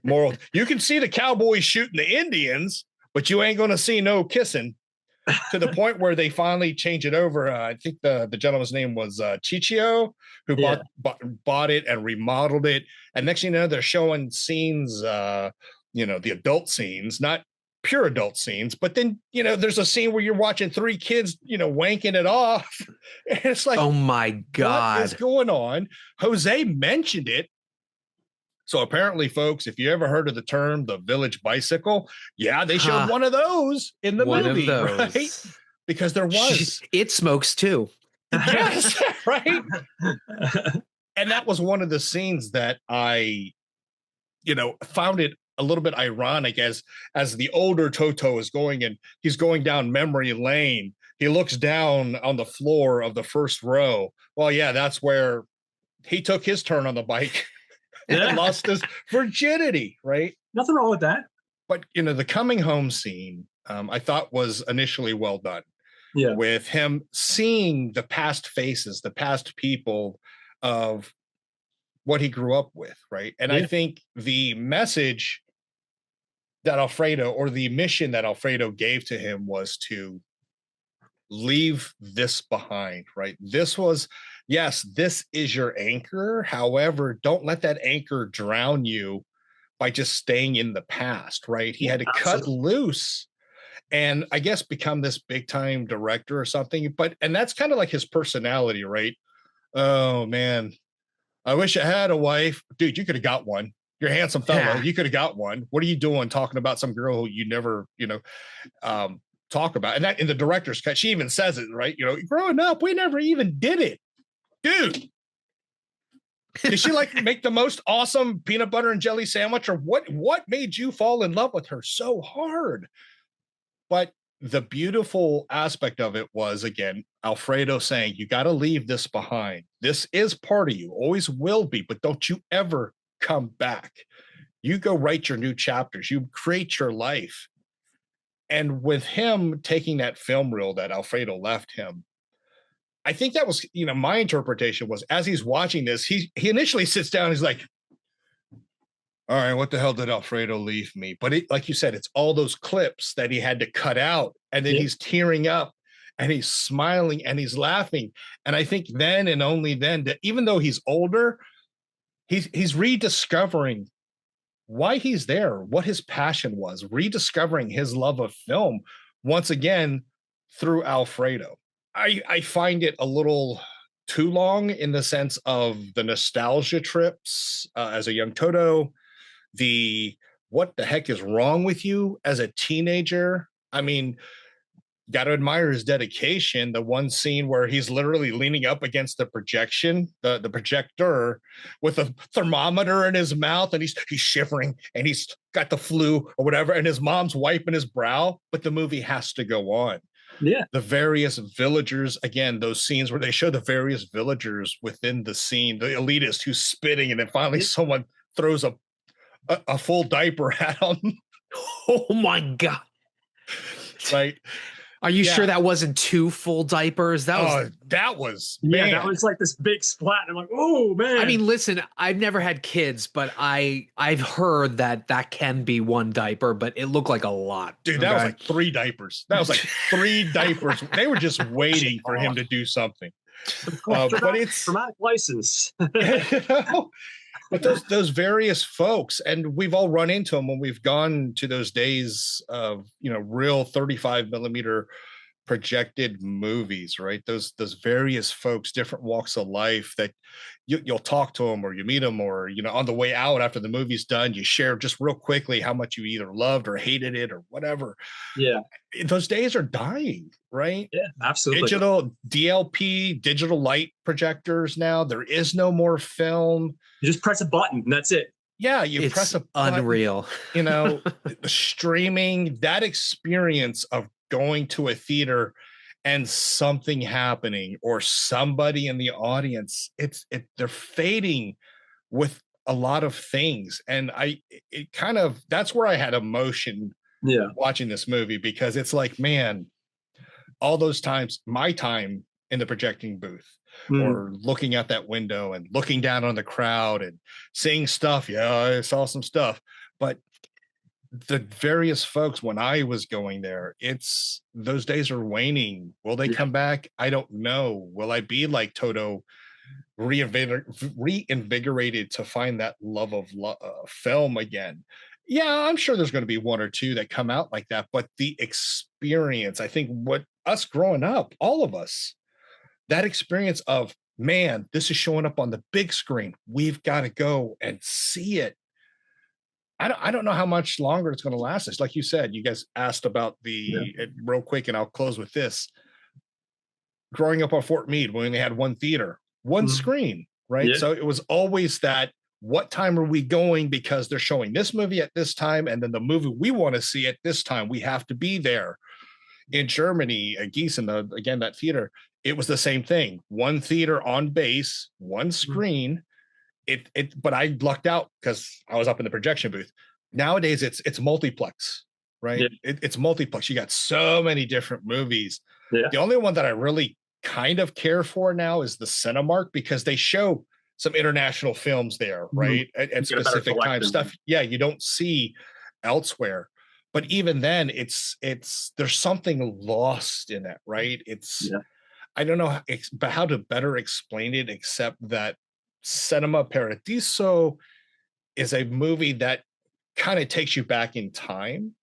moral. You can see the cowboys shooting the Indians, but you ain't going to see no kissing. To the point where they finally change it over. I think the gentleman's name was Ciccio, who bought it and remodeled it. And next thing you know, they're showing scenes, the adult scenes, not pure adult scenes. But then, there's a scene where you're watching 3 kids, wanking it off. And it's like, oh my God, what is going on? Jose mentioned it. So apparently, folks, if you ever heard of the term the village bicycle, they showed one of those in the movie, right? Because there was. It smokes too. Yes, right. And that was one of the scenes that I, found it a little bit ironic as the older Toto is going and he's going down memory lane. He looks down on the floor of the first row. Well, yeah, that's where he took his turn on the bike. And lost his virginity, right? Nothing wrong with that. But, the coming home scene, I thought was initially well done. Yeah. With him seeing the past faces, the past people of what he grew up with, right? And I think the message that Alfredo, or the mission that Alfredo gave to him, was to leave this behind, right? This was, yes, this is your anchor. However, don't let that anchor drown you by just staying in the past, right? He had to cut loose and I guess become this big time director or something. And that's kind of like his personality, right? Oh man, I wish I had a wife. Dude, you could have got one. You're a handsome fella. Yeah. You could have got one. What are you doing talking about some girl who you never, talk about? And that in the director's cut, she even says it, right? Growing up, we never even did it. Dude. Did she like make the most awesome peanut butter and jelly sandwich, or what made you fall in love with her so hard? But the beautiful aspect of it was, again, Alfredo saying, you got to leave this behind. This is part of you, always will be, but don't you ever come back. You go write your new chapters. You create your life. And with him taking that film reel that Alfredo left him, I think that was, my interpretation was, as he's watching this, he initially sits down. He's like, all right, what the hell did Alfredo leave me? But like you said, it's all those clips that he had to cut out. And then he's tearing up and he's smiling and he's laughing. And I think then and only then, that even though he's older, he's rediscovering why he's there, what his passion was, rediscovering his love of film once again through Alfredo. I find it a little too long in the sense of the nostalgia trips as a young Toto, what the heck is wrong with you as a teenager? I mean, got to admire his dedication. The one scene where he's literally leaning up against the projection, the projector with a thermometer in his mouth, and he's shivering and he's got the flu or whatever, and his mom's wiping his brow, but the movie has to go on. Yeah. The various villagers, again, those scenes where they show the various villagers within the scene, the elitist who's spitting, and then finally someone throws a full diaper at him. Oh my God. Right. Are you sure that wasn't 2 full diapers? That was man. That was like this big splat. And I'm like, oh man. I mean, listen, I've never had kids, but I've heard that can be 1 diaper, but it looked like a lot. Dude, that was like 3 diapers. That was like 3 diapers. They were just waiting for him to do something. But it's dramatic license. But those various folks, and we've all run into them when we've gone to those days of, real 35 millimeter projected movies, right? Those various folks, different walks of life that you'll talk to them or you meet them, or, on the way out after the movie's done, you share just real quickly how much you either loved or hated it or whatever. Yeah. Those days are dying, right? Yeah, absolutely. Digital DLP, digital light projectors now. There is no more film. You just press a button and that's it. Yeah, it's press a button, unreal. Streaming, that experience of going to a theater and something happening or somebody in the audience, they're fading with a lot of things. And that's where I had emotion watching this movie, because it's like, man, all those times, my time in the projecting booth, or looking out that window and looking down on the crowd and seeing stuff. Yeah, I saw some stuff, but the various folks, when I was going there, those days are waning. Will they come back? I don't know. Will I be like Toto, reinvigorated to find that love of film again? Yeah, I'm sure there's going to be 1 or 2 that come out like that, but the experience, I think what us growing up, all of us, that experience of, man, this is showing up on the big screen. We've got to go and see it. I don't know how much longer it's going to last. It's like you said, you guys asked about real quick, and I'll close with this. Growing up on Fort Meade, we only had 1 theater, 1 screen, right? So it was always that, what time are we going? Because they're showing this movie at this time, and then the movie we want to see at this time, we have to be there. In Germany, Gießen, again, that theater, it was the same thing. 1 theater on base, 1 screen. But I lucked out because I was up in the projection booth. Nowadays, it's multiplex, right? Yeah. It's multiplex. You got so many different movies. Yeah. The only one that I really kind of care for now is the Cinemark, because they show some international films there, right? At specific times, stuff. Yeah, you don't see elsewhere. But even then, there's something lost in that, right? I don't know how to better explain it, except that Cinema Paradiso is a movie that kind of takes you back in time,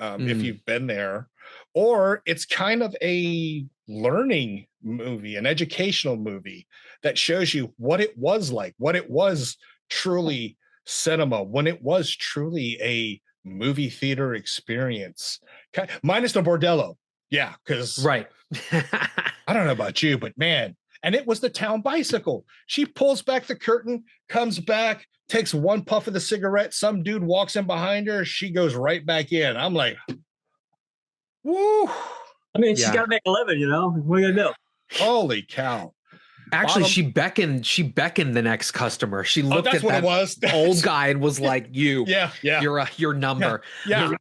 if you've been there, or it's kind of a learning movie, an educational movie that shows you what it was like, what it was truly cinema, when it was truly a movie theater experience, minus the bordello. Yeah, because right. I don't know about you, but man, and it was the town bicycle. She pulls back the curtain, comes back, takes one puff of the cigarette. Some dude walks in behind her. She goes right back in. I'm like, woo. I mean, she's got to make a living, you know. What are you gonna do? Holy cow. Actually, she beckoned the next customer. She looked at that old guy and was like, "You, yeah, your number." Yeah.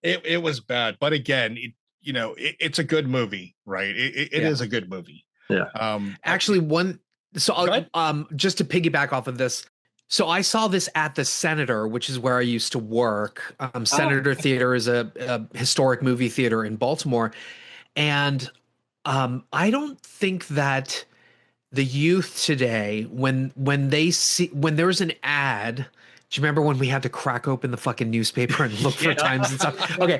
It was bad, but again, it's a good movie, right? It is a good movie. Yeah. Actually, just to piggyback off of this, so I saw this at the Senator, which is where I used to work. Senator Theater is a historic movie theater in Baltimore, and I don't think that the youth today, when there's an ad, do you remember when we had to crack open the fucking newspaper and look for times and stuff? Okay,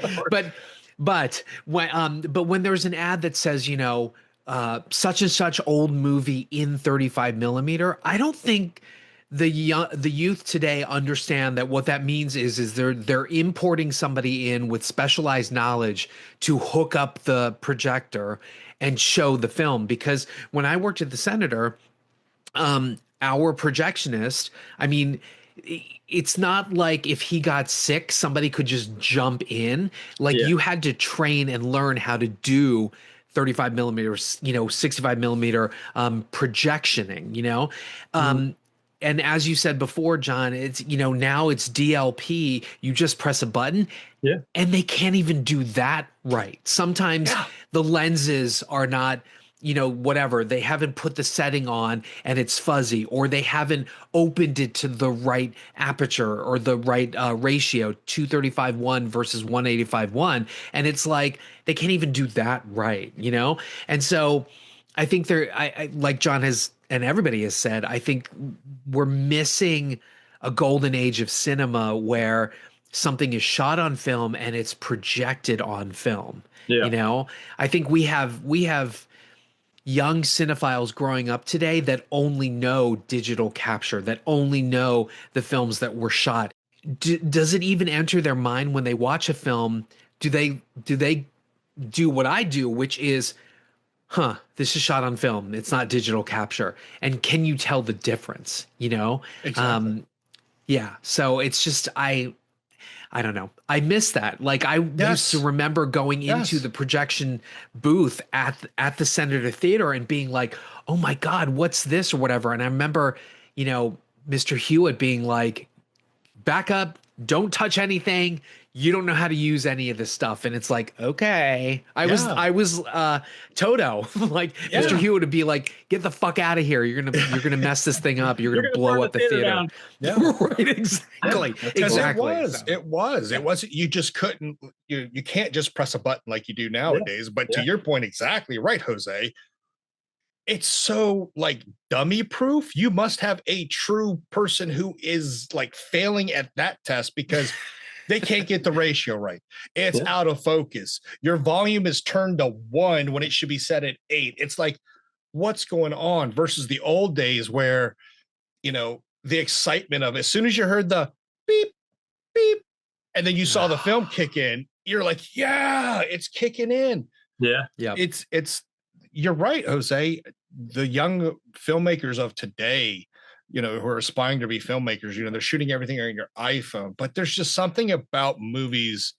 but when there's an ad that says, such and such old movie in 35 millimeter, I don't think the youth today understand that what that means is they're importing somebody in with specialized knowledge to hook up the projector and show the film. Because when I worked at the Senator, our projectionist, I mean, it's not like if he got sick, somebody could just jump in. Like you had to train and learn how to do 35 millimeter, 65 millimeter projectioning, and as you said before, John, it's, now it's DLP. You just press a button and they can't even do that right. Sometimes the lenses are not, whatever. They haven't put the setting on and it's fuzzy, or they haven't opened it to the right aperture or the right ratio, 235/1 versus 185/1. And it's like, they can't even do that right, And so I think I like John has, and everybody has said, I think we're missing a golden age of cinema where something is shot on film and it's projected on film. I think we have young cinephiles growing up today that only know digital capture, that only know the films that were shot. Does it even enter their mind when they watch a film? Do they do what I do, which is, this is shot on film. It's not digital capture. And can you tell the difference? Exactly. So it's just, I don't know. I miss that. Like I used to remember going into the projection booth at the Senator Theater and being like, oh my God, what's this or whatever. And I remember, Mr. Hewitt being like, back up, don't touch anything. You don't know how to use any of this stuff. And it's like, okay. I was Toto. Like Mr. Hewitt would be like, get the fuck out of here. You're gonna mess this thing up. You're gonna blow up the theater. Down. Yeah. Right, exactly. Exactly. It was. You just couldn't, you can't just press a button like you do nowadays. But to your point, exactly right, Jose. It's so like dummy proof. You must have a true person who is like failing at that test because they can't get the ratio right. It's out of focus. Your volume is turned to 1 when it should be set at 8. It's like, what's going on versus the old days where, the excitement of, as soon as you heard the beep, beep, and then you saw the film kick in, you're like, yeah, it's kicking in. Yeah. Yeah. It's, you're right, Jose. The young filmmakers of today, who are aspiring to be filmmakers, they're shooting everything on your iPhone, but there's just something about movies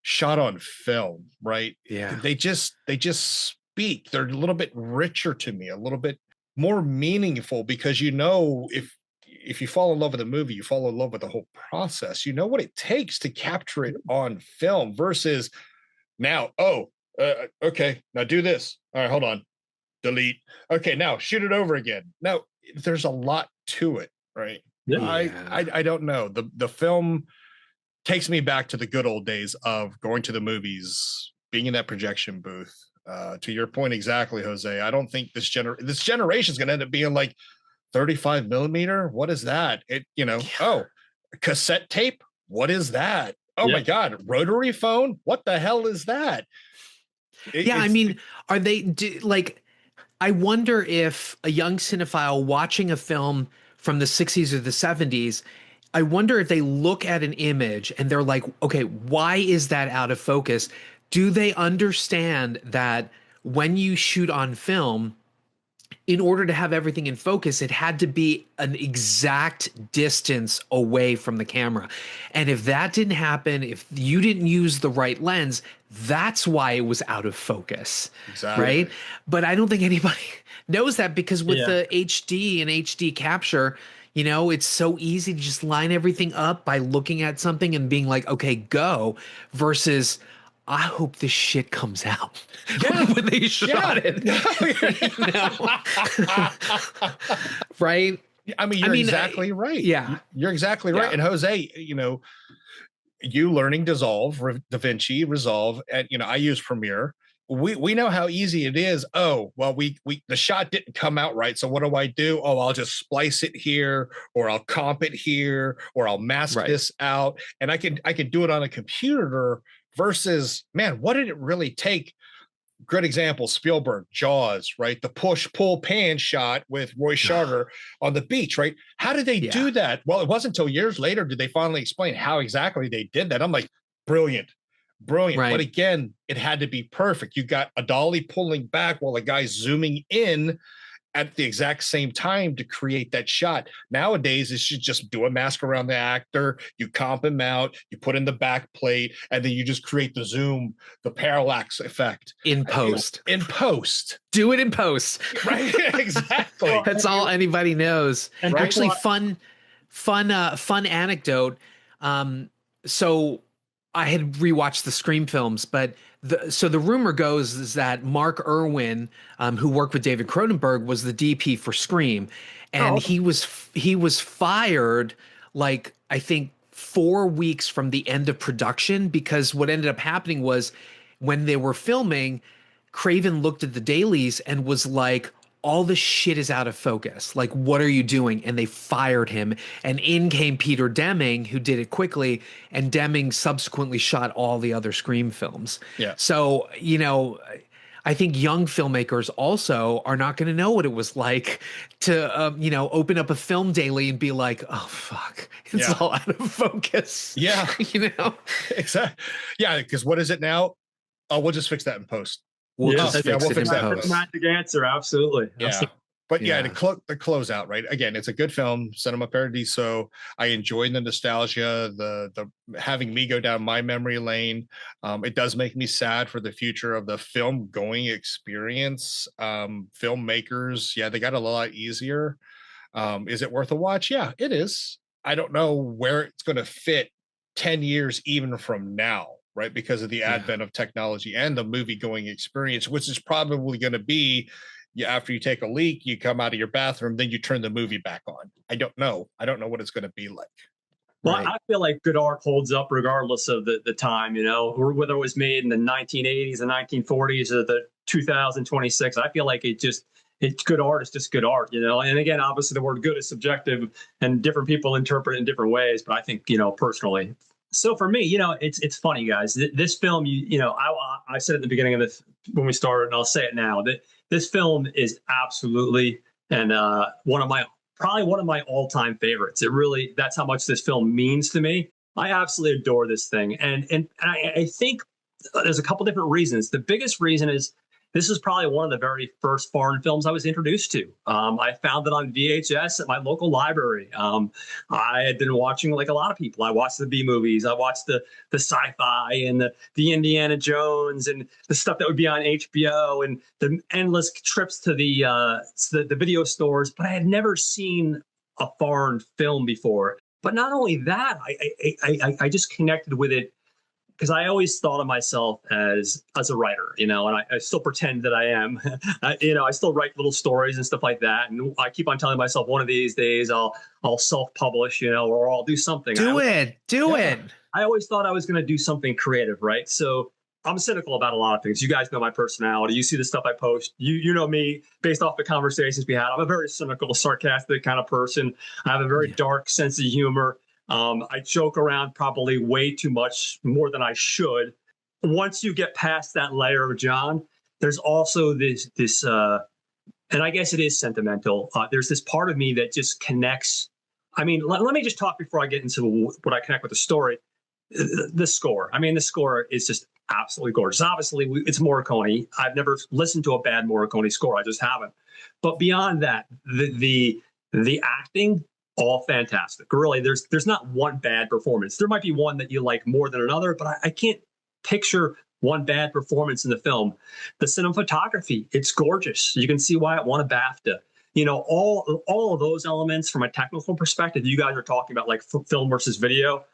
shot on film, right? Yeah. They just speak. They're a little bit richer to me, a little bit more meaningful because, if you fall in love with a movie, you fall in love with the whole process. You know what it takes to capture it on film versus now, okay, now do this. All right, hold on. Delete. Okay, now shoot it over again. Now, there's a lot to it, right? Yeah. I don't know. The film takes me back to the good old days of going to the movies, being in that projection booth. To your point exactly, Jose, I don't think this generation is going to end up being like 35 millimeter. What is that? Cassette tape. what is that? Oh Yeah. my God, rotary phone? What the hell is that? Yeah, I mean, are they like? I wonder if a young cinephile watching a film from the 60s or the 70s, I wonder if they look at an image and they're like, okay, why is that out of focus? Do they understand that when you shoot on film, in order to have everything in focus, it had to be an exact distance away from the camera. And if that didn't happen, if you didn't use the right lens, that's why it was out of focus. Exactly. Right. But I don't think anybody knows that, because with Yeah. the HD and HD capture, you know, it's so easy to just line everything up by looking at something and being like, okay, go, versus I hope this shit comes out. Yeah. When they shot it. You know? Right? I mean, you're exactly right. Yeah. You're exactly right. Yeah. And Jose, you know, you learning Dissolve, DaVinci, Resolve, and, you know, I use Premiere. We know how easy it is. Oh, well, we the shot didn't come out right. So what do? Oh, I'll just splice it here, or I'll comp it here, or I'll mask this out. And I could do it on a computer versus, man, what did it really take? Good example, Spielberg, Jaws, right? The push, pull, pan shot with Roy Scheider on the beach, right? How did they do that? Well, it wasn't until years later did they finally explain how exactly they did that. I'm like, brilliant. Right. But again, it had to be perfect. You got a dolly pulling back while the guy's zooming in at the exact same time to create that shot. Nowadays, it should just do a mask around the actor, you comp him out, you put in the back plate, and then you just create the zoom, the parallax effect. In post. In post. Do it in post. Right, exactly. That's all anybody knows. And actually, fun anecdote. So I had rewatched the Scream films, but the rumor goes is that Mark Irwin, who worked with David Cronenberg, was the DP for Scream, and he was fired, like, I think 4 weeks from the end of production, because what ended up happening was when they were filming, Craven looked at the dailies and was like, all the shit is out of focus. Like, what are you doing? And they fired him. And in came Peter Deming, who did it quickly. And Deming subsequently shot all the other Scream films. Yeah. So, you know, I think young filmmakers also are not going to know what it was like to, you know, open up a film daily and be like, oh, fuck, it's all out of focus. Yeah. You know? Exactly. Yeah. Because what is it now? Oh, we'll just fix that in post. We'll fix that. Magic answer, absolutely. Yeah. But the closeout, right? Again, it's a good film, Cinema Paradiso. I enjoyed the nostalgia, the having me go down my memory lane. It does make me sad for the future of the film going experience. Filmmakers, they got a lot easier. Is it worth a watch? Yeah, it is. I don't know where it's going to fit 10 years even from now, right? Because of the advent of technology and the movie going experience, which is probably going to be, after you take a leak, you come out of your bathroom, then you turn the movie back on. I don't know what it's going to be like. Well, I feel like good art holds up regardless of the time, you know, or whether it was made in the 1980s, the 1940s, or the 2026. I feel like it's good art. It's just good art, you know. And again, obviously the word good is subjective and different people interpret it in different ways. But I think, you know, personally, so for me, you know, it's funny, guys. This film, you know, I said it at the beginning of this when we started, and I'll say it now, that this film is absolutely probably one of my all-time favorites. It really, that's how much this film means to me. I absolutely adore this thing, and I think there's a couple different reasons. The biggest reason is this is probably one of the very first foreign films I was introduced to. I found it on VHS at my local library. I had been watching, like a lot of people, I watched the B movies. I watched the sci-fi and the Indiana Jones and the stuff that would be on HBO and the endless trips to the video stores. But I had never seen a foreign film before. But not only that, I just connected with it because I always thought of myself as a writer, you know, and I still pretend that I am. You know, I still write little stories and stuff like that. And I keep on telling myself one of these days I'll self-publish, you know, or I'll do something. Do it. I always thought I was going to do something creative, right? So I'm cynical about a lot of things. You guys know my personality. You see the stuff I post. You know me based off the conversations we had. I'm a very cynical, sarcastic kind of person. I have a very dark sense of humor. I joke around probably way too much, more than I should. Once you get past that layer of John, there's also this and I guess it is sentimental. There's this part of me that just connects. I mean, let me just talk before I get into what I connect with the story. The score. I mean, the score is just absolutely gorgeous. Obviously, it's Morricone. I've never listened to a bad Morricone score. I just haven't. But beyond that, the acting, all fantastic. Really, there's not one bad performance. There might be one that you like more than another, but I can't picture one bad performance in the film. The cinematography, it's gorgeous. You can see why it won a BAFTA. You know, all of those elements from a technical perspective. You guys are talking about like film versus video.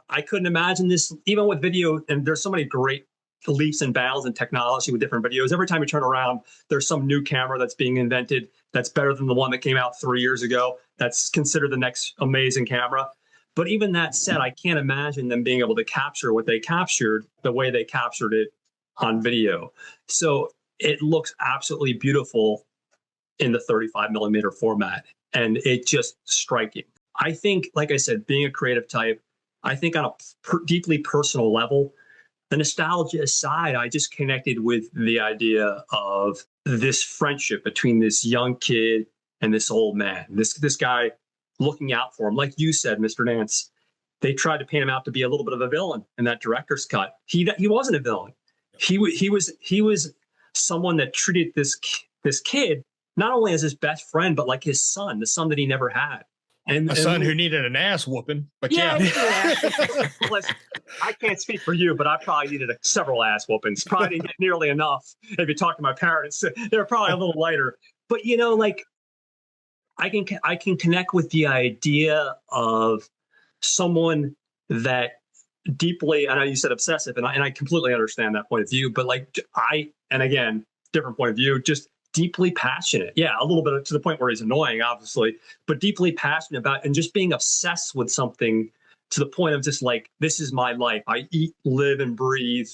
I couldn't imagine this, even with video, and there's so many great leaps and bounds in technology with different videos. Every time you turn around, there's some new camera that's being invented that's better than the one that came out 3 years ago. That's considered the next amazing camera. But even that said, I can't imagine them being able to capture what they captured the way they captured it on video. So it looks absolutely beautiful in the 35 millimeter format. And it's just striking. I think, like I said, being a creative type, I think on a deeply personal level, the nostalgia aside, I just connected with the idea of this friendship between this young kid and this old man, this guy looking out for him. Like you said, Mr. Nance, they tried to paint him out to be a little bit of a villain in that director's cut. He wasn't a villain. He was someone that treated this kid not only as his best friend, but like his son, the son that he never had. And a son who needed an ass whooping, but yeah. Listen, I can't speak for you, but I probably needed several ass whoopings. Probably didn't get nearly enough. If you talk to my parents, they're probably a little lighter. But you know, like I can connect with the idea of someone that deeply. I know you said obsessive, and I completely understand that point of view. But like and again, different point of view, just deeply passionate. Yeah, a little bit to the point where he's annoying, obviously, but deeply passionate about and just being obsessed with something to the point of just like, this is my life. I eat, live, and breathe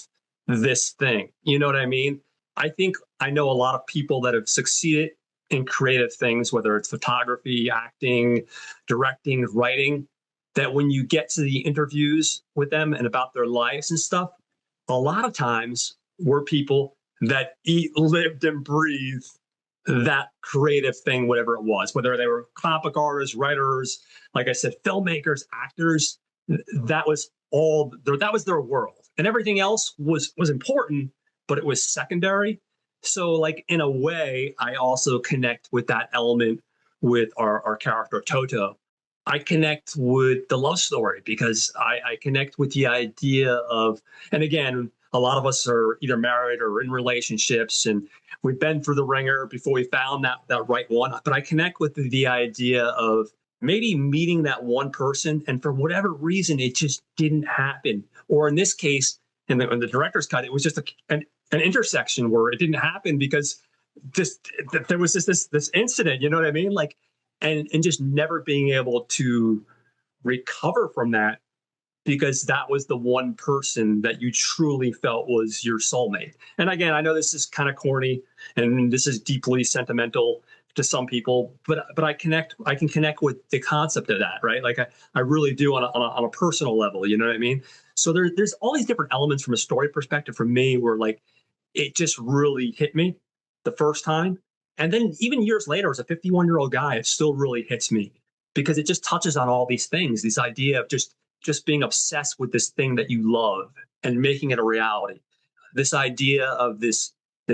this thing. You know what I mean? I think I know a lot of people that have succeeded in creative things, whether it's photography, acting, directing, writing, that when you get to the interviews with them and about their lives and stuff, a lot of times we're people that eat, lived, and breathed that creative thing, whatever it was, whether they were comic artists, writers, like I said, filmmakers, actors. That was their world, and everything else was important, but it was secondary. So, like in a way, I also connect with that element with our character Toto. I connect with the love story because I connect with the idea of, and again, a lot of us are either married or in relationships, and we've been through the ringer before we found that right one. But I connect with the idea of maybe meeting that one person, and for whatever reason, it just didn't happen. Or in this case, in the director's cut, it was just an intersection where it didn't happen because there was this incident. You know what I mean? Like, and just never being able to recover from that, because that was the one person that you truly felt was your soulmate. And again, I know this is kind of corny and this is deeply sentimental to some people, but I can connect with the concept of that, right? Like I really do on a personal level, you know what I mean? So there's all these different elements from a story perspective for me where like it just really hit me the first time. And then even years later, as a 51-year-old guy, it still really hits me because it just touches on all these things, this idea of just being obsessed with this thing that you love and making it a reality. This idea of this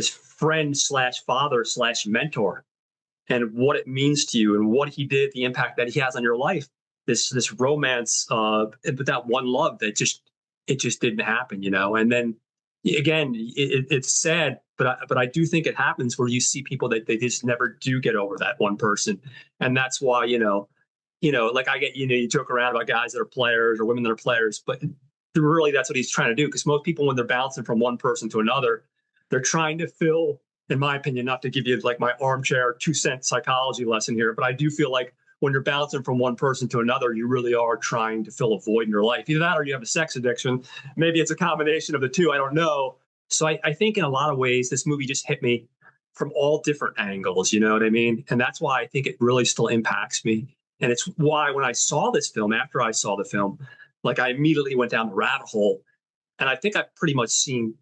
friend / father / mentor and what it means to you and what he did, the impact that he has on your life. This romance, but that one love that just didn't happen, you know. And then again, it's sad, but I do think it happens where you see people that they just never do get over that one person, and that's why like I get, you joke around about guys that are players or women that are players, but really that's what he's trying to do. Because most people, when they're bouncing from one person to another, they're trying to fill, in my opinion, not to give you like my armchair 2-cent psychology lesson here, but I do feel like when you're bouncing from one person to another, you really are trying to fill a void in your life. Either that or you have a sex addiction. Maybe it's a combination of the two. I don't know. So I think in a lot of ways, this movie just hit me from all different angles. You know what I mean? And that's why I think it really still impacts me. And it's why when I saw this film, after I saw the film, like I immediately went down the rabbit hole. And I think I've pretty much seen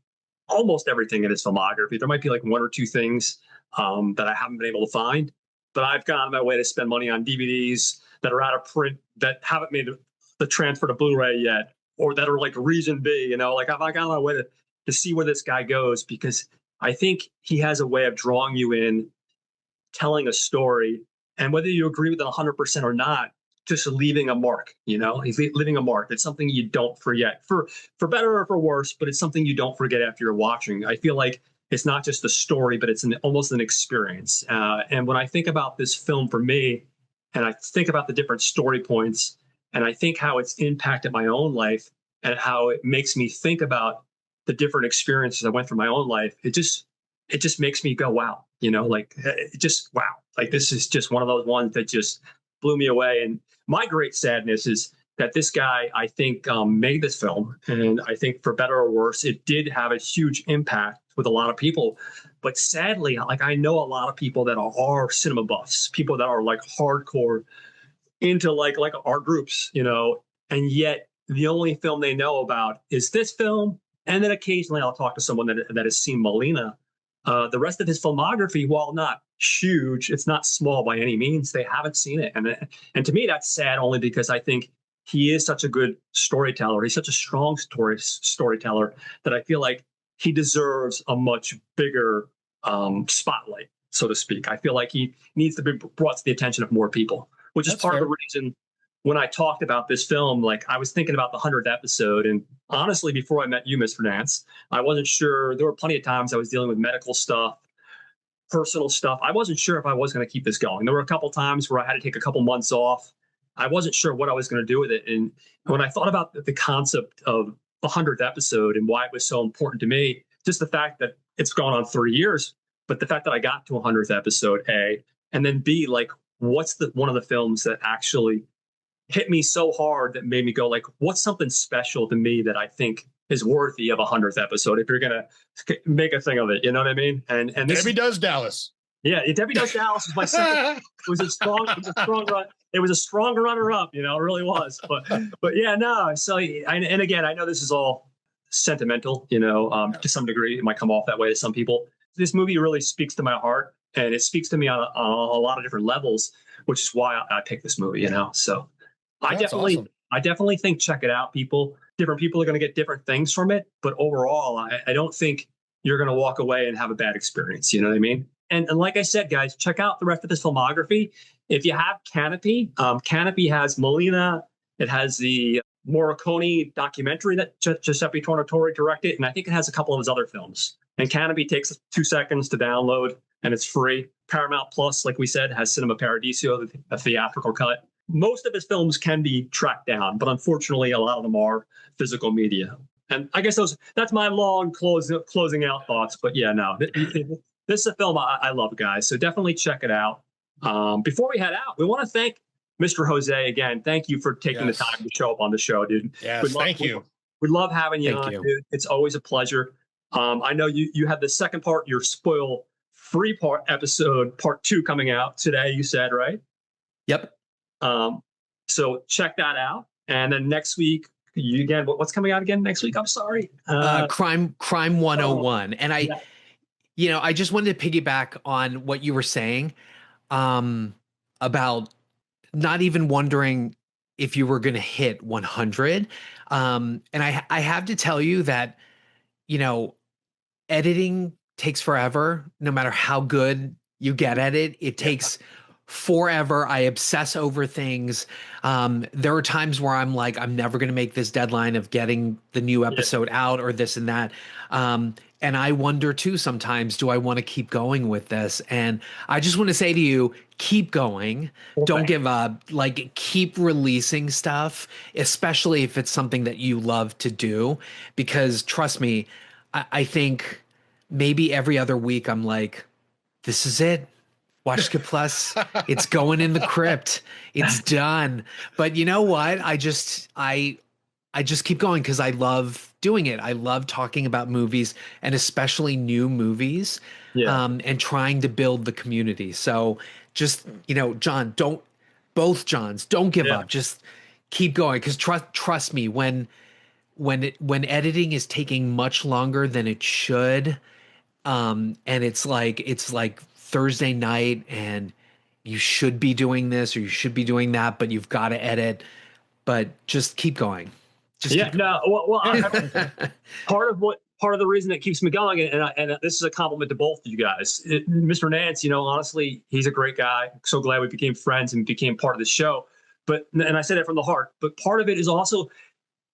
almost everything in his filmography. There might be like one or two things that I haven't been able to find, but I've gone on my way to spend money on DVDs that are out of print that haven't made the transfer to Blu-ray yet, or that are like Region B, you know, like I've gone on my way to see where this guy goes, because I think he has a way of drawing you in, telling a story, and whether you agree with it 100% or not, just leaving a mark. You know, he's leaving a mark. It's something you don't forget, for better or for worse, but it's something you don't forget after you're watching. I feel like it's not just a story, but it's almost an experience. And when I think about this film for me, and I think about the different story points, and I think how it's impacted my own life and how it makes me think about the different experiences I went through my own life, it just makes me go, wow, you know, like it just, wow, like this is just one of those ones that just blew me away. And my great sadness is that this guy, I think, made this film. And I think for better or worse, it did have a huge impact with a lot of people. But sadly, like I know a lot of people that are cinema buffs, people that are like hardcore into like our groups, you know, and yet the only film they know about is this film. And then occasionally I'll talk to someone that has seen Molina. The rest of his filmography, while not huge, it's not small by any means. They haven't seen it. And to me, that's sad, only because I think he is such a good storyteller. He's such a strong storyteller that I feel like he deserves a much bigger spotlight, so to speak. I feel like he needs to be brought to the attention of more people, which is part of the reason when I talked about this film, like I was thinking about the 100th episode. And honestly, before I met you, Mr. Nance, I wasn't sure. There were plenty of times I was dealing with medical stuff, personal stuff. I wasn't sure if I was going to keep this going. There were a couple times where I had to take a couple months off. I wasn't sure what I was going to do with it. And when I thought about the concept of the 100th episode and why it was so important to me, just the fact that it's gone on 3 years, but the fact that I got to a 100th episode, A, and then B, like, what's one of the films that actually hit me so hard that made me go, like, what's something special to me that I think is worthy of a 100th episode if you're going to make a thing of it, you know what I mean? And Debbie Does Dallas. Yeah, Debbie Does Dallas was my second. It was a strong run. It was a strong runner up, you know, it really was. But yeah, no. So, and again, I know this is all sentimental, you know, to some degree. It might come off that way to some people. This movie really speaks to my heart, and it speaks to me on a lot of different levels, which is why I picked this movie, you know. So I definitely think check it out, people. Different people are going to get different things from it, but overall, I don't think you're going to walk away and have a bad experience. You know what I mean? And like I said, guys, check out the rest of his filmography. If you have Canopy, Canopy has Molina. It has the Morricone documentary that Giuseppe Tornatore directed, and I think it has a couple of his other films. And Canopy takes 2 seconds to download, and it's free. Paramount Plus, like we said, has Cinema Paradiso, a theatrical cut. Most of his films can be tracked down, but unfortunately, a lot of them are physical media. And I guess that's my long closing out thoughts. But yeah, no, this is a film I love, guys. So definitely check it out. Before we head out, we want to thank Mr. Jose again. Thank you for taking the time to show up on the show, dude. Yes, thank you. We love having you on, dude. It's always a pleasure. I know you had the second part, your spoil-free part episode, part 2 coming out today, you said, right? Yep. So check that out. And then next week, what's coming out again next week? I'm sorry. Crime 101. And I just wanted to piggyback on what you were saying about not even wondering if you were going to hit 100. And I have to tell you that, you know, editing takes forever. No matter how good you get at it, it takes forever. I obsess over things. There are times where I'm like, I'm never going to make this deadline of getting the new episode out or this and that. And I wonder too, sometimes, do I want to keep going with this? And I just want to say to you, keep going. Okay. Don't give up. Like, keep releasing stuff, especially if it's something that you love to do, because trust me, I think maybe every other week I'm like, this is it. Watch Skip Plus. It's going in the crypt. It's done. But you know what? I just keep going because I love doing it. I love talking about movies, and especially new movies, and trying to build the community. So just, you know, John, don't both Johns. Don't give up. Just keep going. Because trust me, when editing is taking much longer than it should, and it's like Thursday night, and you should be doing this or you should be doing that, but you've got to edit. But just keep going. Part of the reason that keeps me going, and this is a compliment to both of you guys. Mr. Nance, honestly, he's a great guy. I'm so glad we became friends and became part of the show. And I say that from the heart. But part of it is also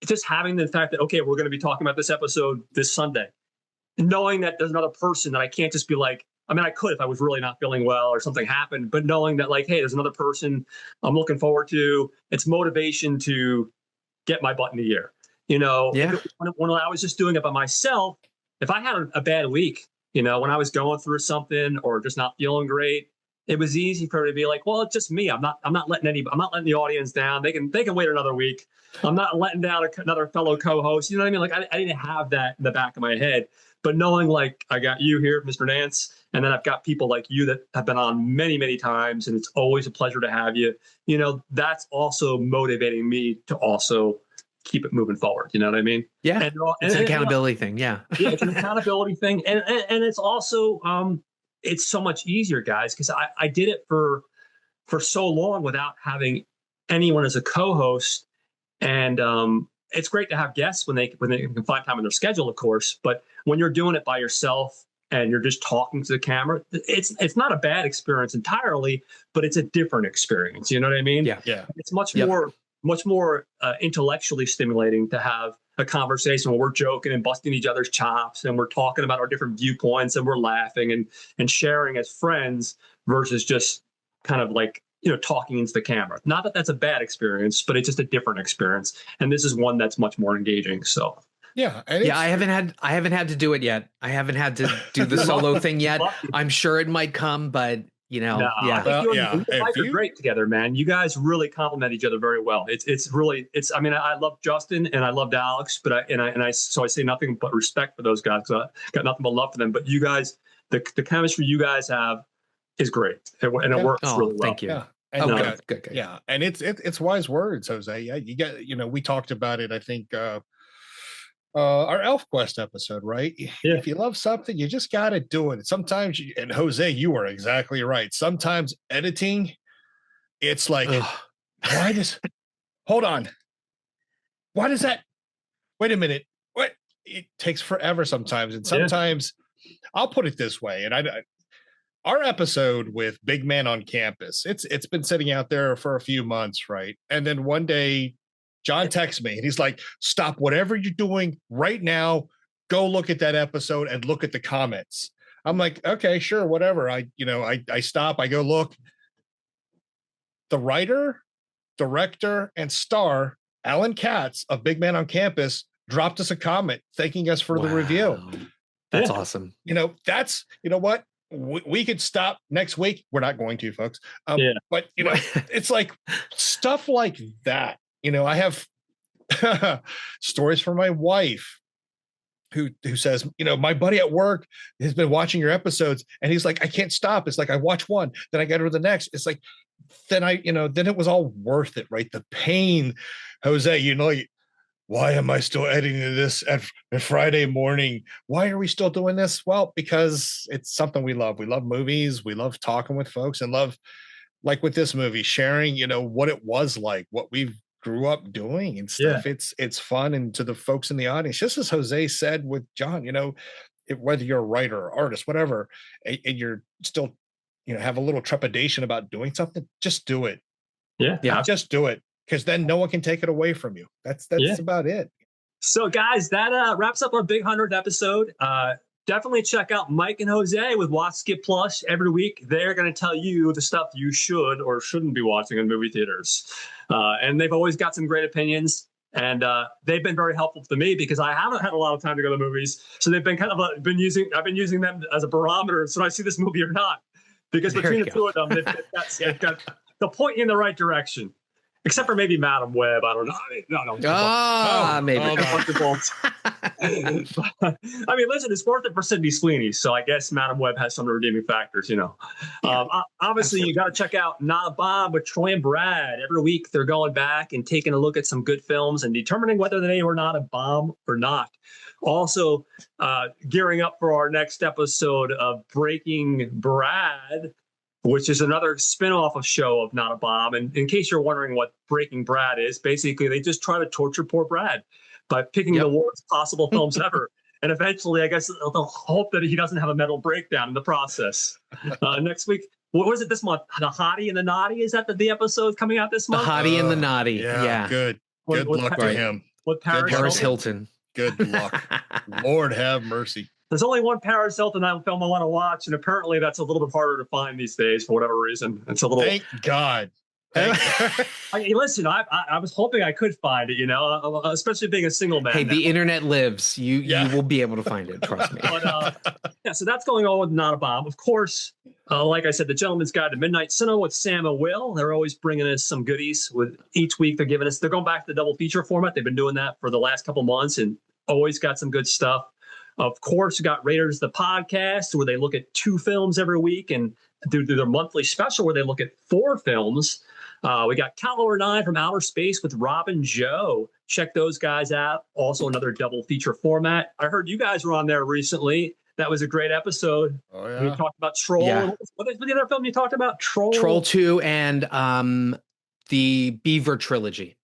just having the fact that, okay, we're going to be talking about this episode this Sunday, knowing that there's another person that I can't just be like, I could if I was really not feeling well or something happened, but knowing that hey, there's another person I'm looking forward to. It's motivation to get my butt in the air. When I was just doing it by myself, if I had a bad week, when I was going through something or just not feeling great, it was easy for me to be like, well, it's just me. I'm not letting the audience down. They can wait another week. I'm not letting down another fellow co-host. You know what I mean? I didn't have that in the back of my head, but knowing I got you here, Mr. Nance, and then I've got people like you that have been on many, many times, and it's always a pleasure to have you. That's also motivating me to also keep it moving forward. You know what I mean? Yeah. It's an accountability thing. Yeah. Yeah, it's an accountability thing. And it's also, it's so much easier, guys, because I did it for so long without having anyone as a co-host. And it's great to have guests when they can find time in their schedule, of course. But when you're doing it by yourself and you're just talking to the camera, it's not a bad experience entirely, but it's a different experience. You know what I mean? Yeah. Yeah. It's much more intellectually stimulating to have a conversation where we're joking and busting each other's chops and we're talking about our different viewpoints and we're laughing and sharing as friends versus just kind of talking into the camera. Not that that's a bad experience, but it's just a different experience. And this is one that's much more engaging. So yeah. I haven't had to do it yet. I haven't had to do the solo thing yet. I'm sure it might come, but you guys are great together, man. You guys really complement each other very well. I love Justin and I loved Alex, but I say nothing but respect for those guys. I got nothing but love for them. But you guys, the chemistry you guys have is great, and it works really well. Thank you. Yeah. And good. Yeah, and it's wise words, Jose. Yeah, you get we talked about it. I think our Elf Quest episode, right? Yeah. If you love something, you just got to do it. Sometimes, and Jose, you are exactly right. Sometimes editing, it's like, hold on. Why does that? Wait a minute. What? It takes forever sometimes, and sometimes I'll put it this way, and our episode with Big Man on Campus, it's been sitting out there for a few months, right? And then one day, John texts me and he's like, stop whatever you're doing right now. Go look at that episode and look at the comments. I'm like, okay, sure, whatever. I stop, I go look. The writer, director, and star, Alan Katz of Big Man on Campus, dropped us a comment thanking us for the review. That's awesome. That's, what? We could stop next week. We're not going to, folks. But, it's like stuff like that. I have stories from my wife who says, my buddy at work has been watching your episodes and he's like, I can't stop. It's like, I watch one, then I go to the next. It's like, then then it was all worth it, right? The pain, Jose, why am I still editing this at Friday morning? Why are we still doing this? Well, because it's something we love. We love movies. We love talking with folks and love, like with this movie, sharing, what it was like, what we grew up doing and stuff. Yeah. It's fun. And to the folks in the audience, just as Jose said with John, whether you're a writer or artist, whatever, and you're still, have a little trepidation about doing something, just do it. Yeah. Just do it. Because then no one can take it away from you. That's about it. So, guys, that wraps up our big 100th episode. Definitely check out Mike and Jose with Watch Skip Plus every week. They're going to tell you the stuff you should or shouldn't be watching in movie theaters. And they've always got some great opinions. And they've been very helpful to me because I haven't had a lot of time to go to movies. So they've been I've been using them as a barometer. So I see this movie or not. Because between the two of them, they've got to point you in the right direction. Except for maybe Madam Web. I don't know. Maybe. I mean, listen, it's worth it for Sydney Sweeney. So I guess Madam Web has some redeeming factors, you know. Obviously, you got to check out Not a Bomb with Troy and Brad. Every week, they're going back and taking a look at some good films and determining whether they were not a bomb or not. Also, gearing up for our next episode of Breaking Brad, which is another spinoff of show of Not a Bomb. And in case you're wondering what Breaking Brad is, basically they just try to torture poor Brad by picking the worst possible films ever. And eventually, I guess they'll hope that he doesn't have a mental breakdown in the process. Next week, what was it this month? The Hottie and the Naughty? Is that the episode coming out this month? The Hottie and the Naughty. Yeah. Good luck to him. With Paris Hilton. Good luck. Lord have mercy. There's only one Paris Hilton film I want to watch, and apparently that's a little bit harder to find these days for whatever reason. It's a little. Thank God. Listen, I was hoping I could find it, you know, especially being a single man. Hey, the internet lives. You will be able to find it. Trust me. But, so that's going on with Not a Bomb. Of course, like I said, The Gentleman's Guide to Midnight Cinema with Sam and Will. They're always bringing us some goodies. With each week, they're going back to the double feature format. They've been doing that for the last couple months and always got some good stuff. Of course, we got Raiders the Podcast, where they look at 2 films every week and do their monthly special where they look at 4 films. We got Caliber 9 from Outer Space with Rob and Joe. Check those guys out. Also another double feature format. I heard you guys were on there recently. That was a great episode. Oh, yeah. We talked about Troll. Yeah. What was the other film you talked about? Troll 2 and the Beaver trilogy.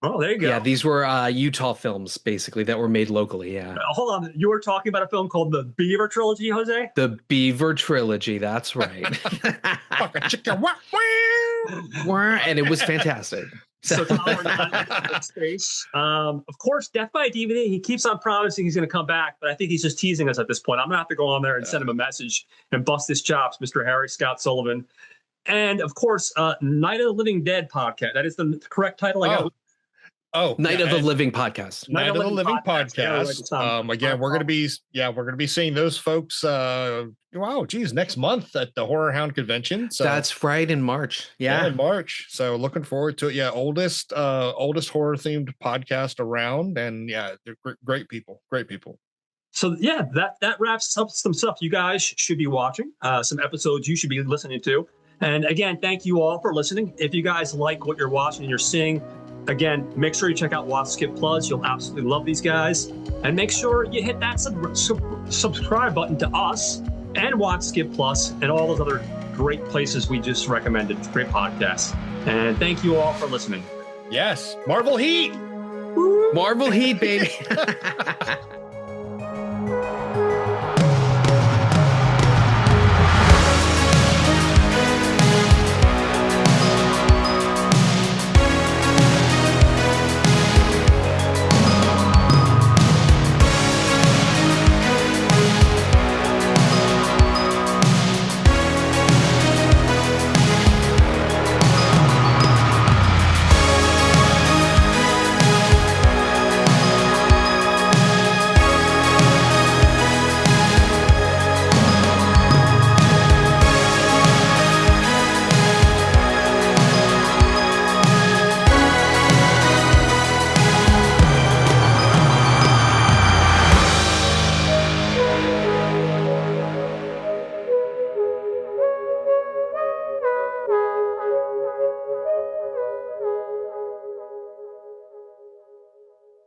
Oh, there you go. Yeah, these were Utah films, basically, that were made locally, yeah. Hold on. You were talking about a film called The Beaver Trilogy, Jose? The Beaver Trilogy, that's right. And it was fantastic. So Space. Of course, Death by DVD, he keeps on promising he's going to come back, but I think he's just teasing us at this point. I'm going to have to go on there and send him a message and bust his chops, Mr. Harry Scott Sullivan. And, of course, Night of the Living Dead podcast. That is the correct title I got. Night of the Living Podcast. Night of the Living Podcast. Again, we're going to be seeing those folks. Next month at the Horror Hound Convention. So that's right, in March. Yeah, in March. So looking forward to it. Yeah, oldest horror themed podcast around, and they're great people. Great people. So that wraps up some stuff you guys should be watching. Some episodes you should be listening to. And again, thank you all for listening. If you guys like what you're watching and you're seeing, again, make sure you check out Watch Skip Plus. You'll absolutely love these guys. And make sure you hit that subscribe button to us and Watch Skip Plus and all those other great places we just recommended. Great podcasts. And thank you all for listening. Yes. Marvel Heat. Marvel Heat, baby.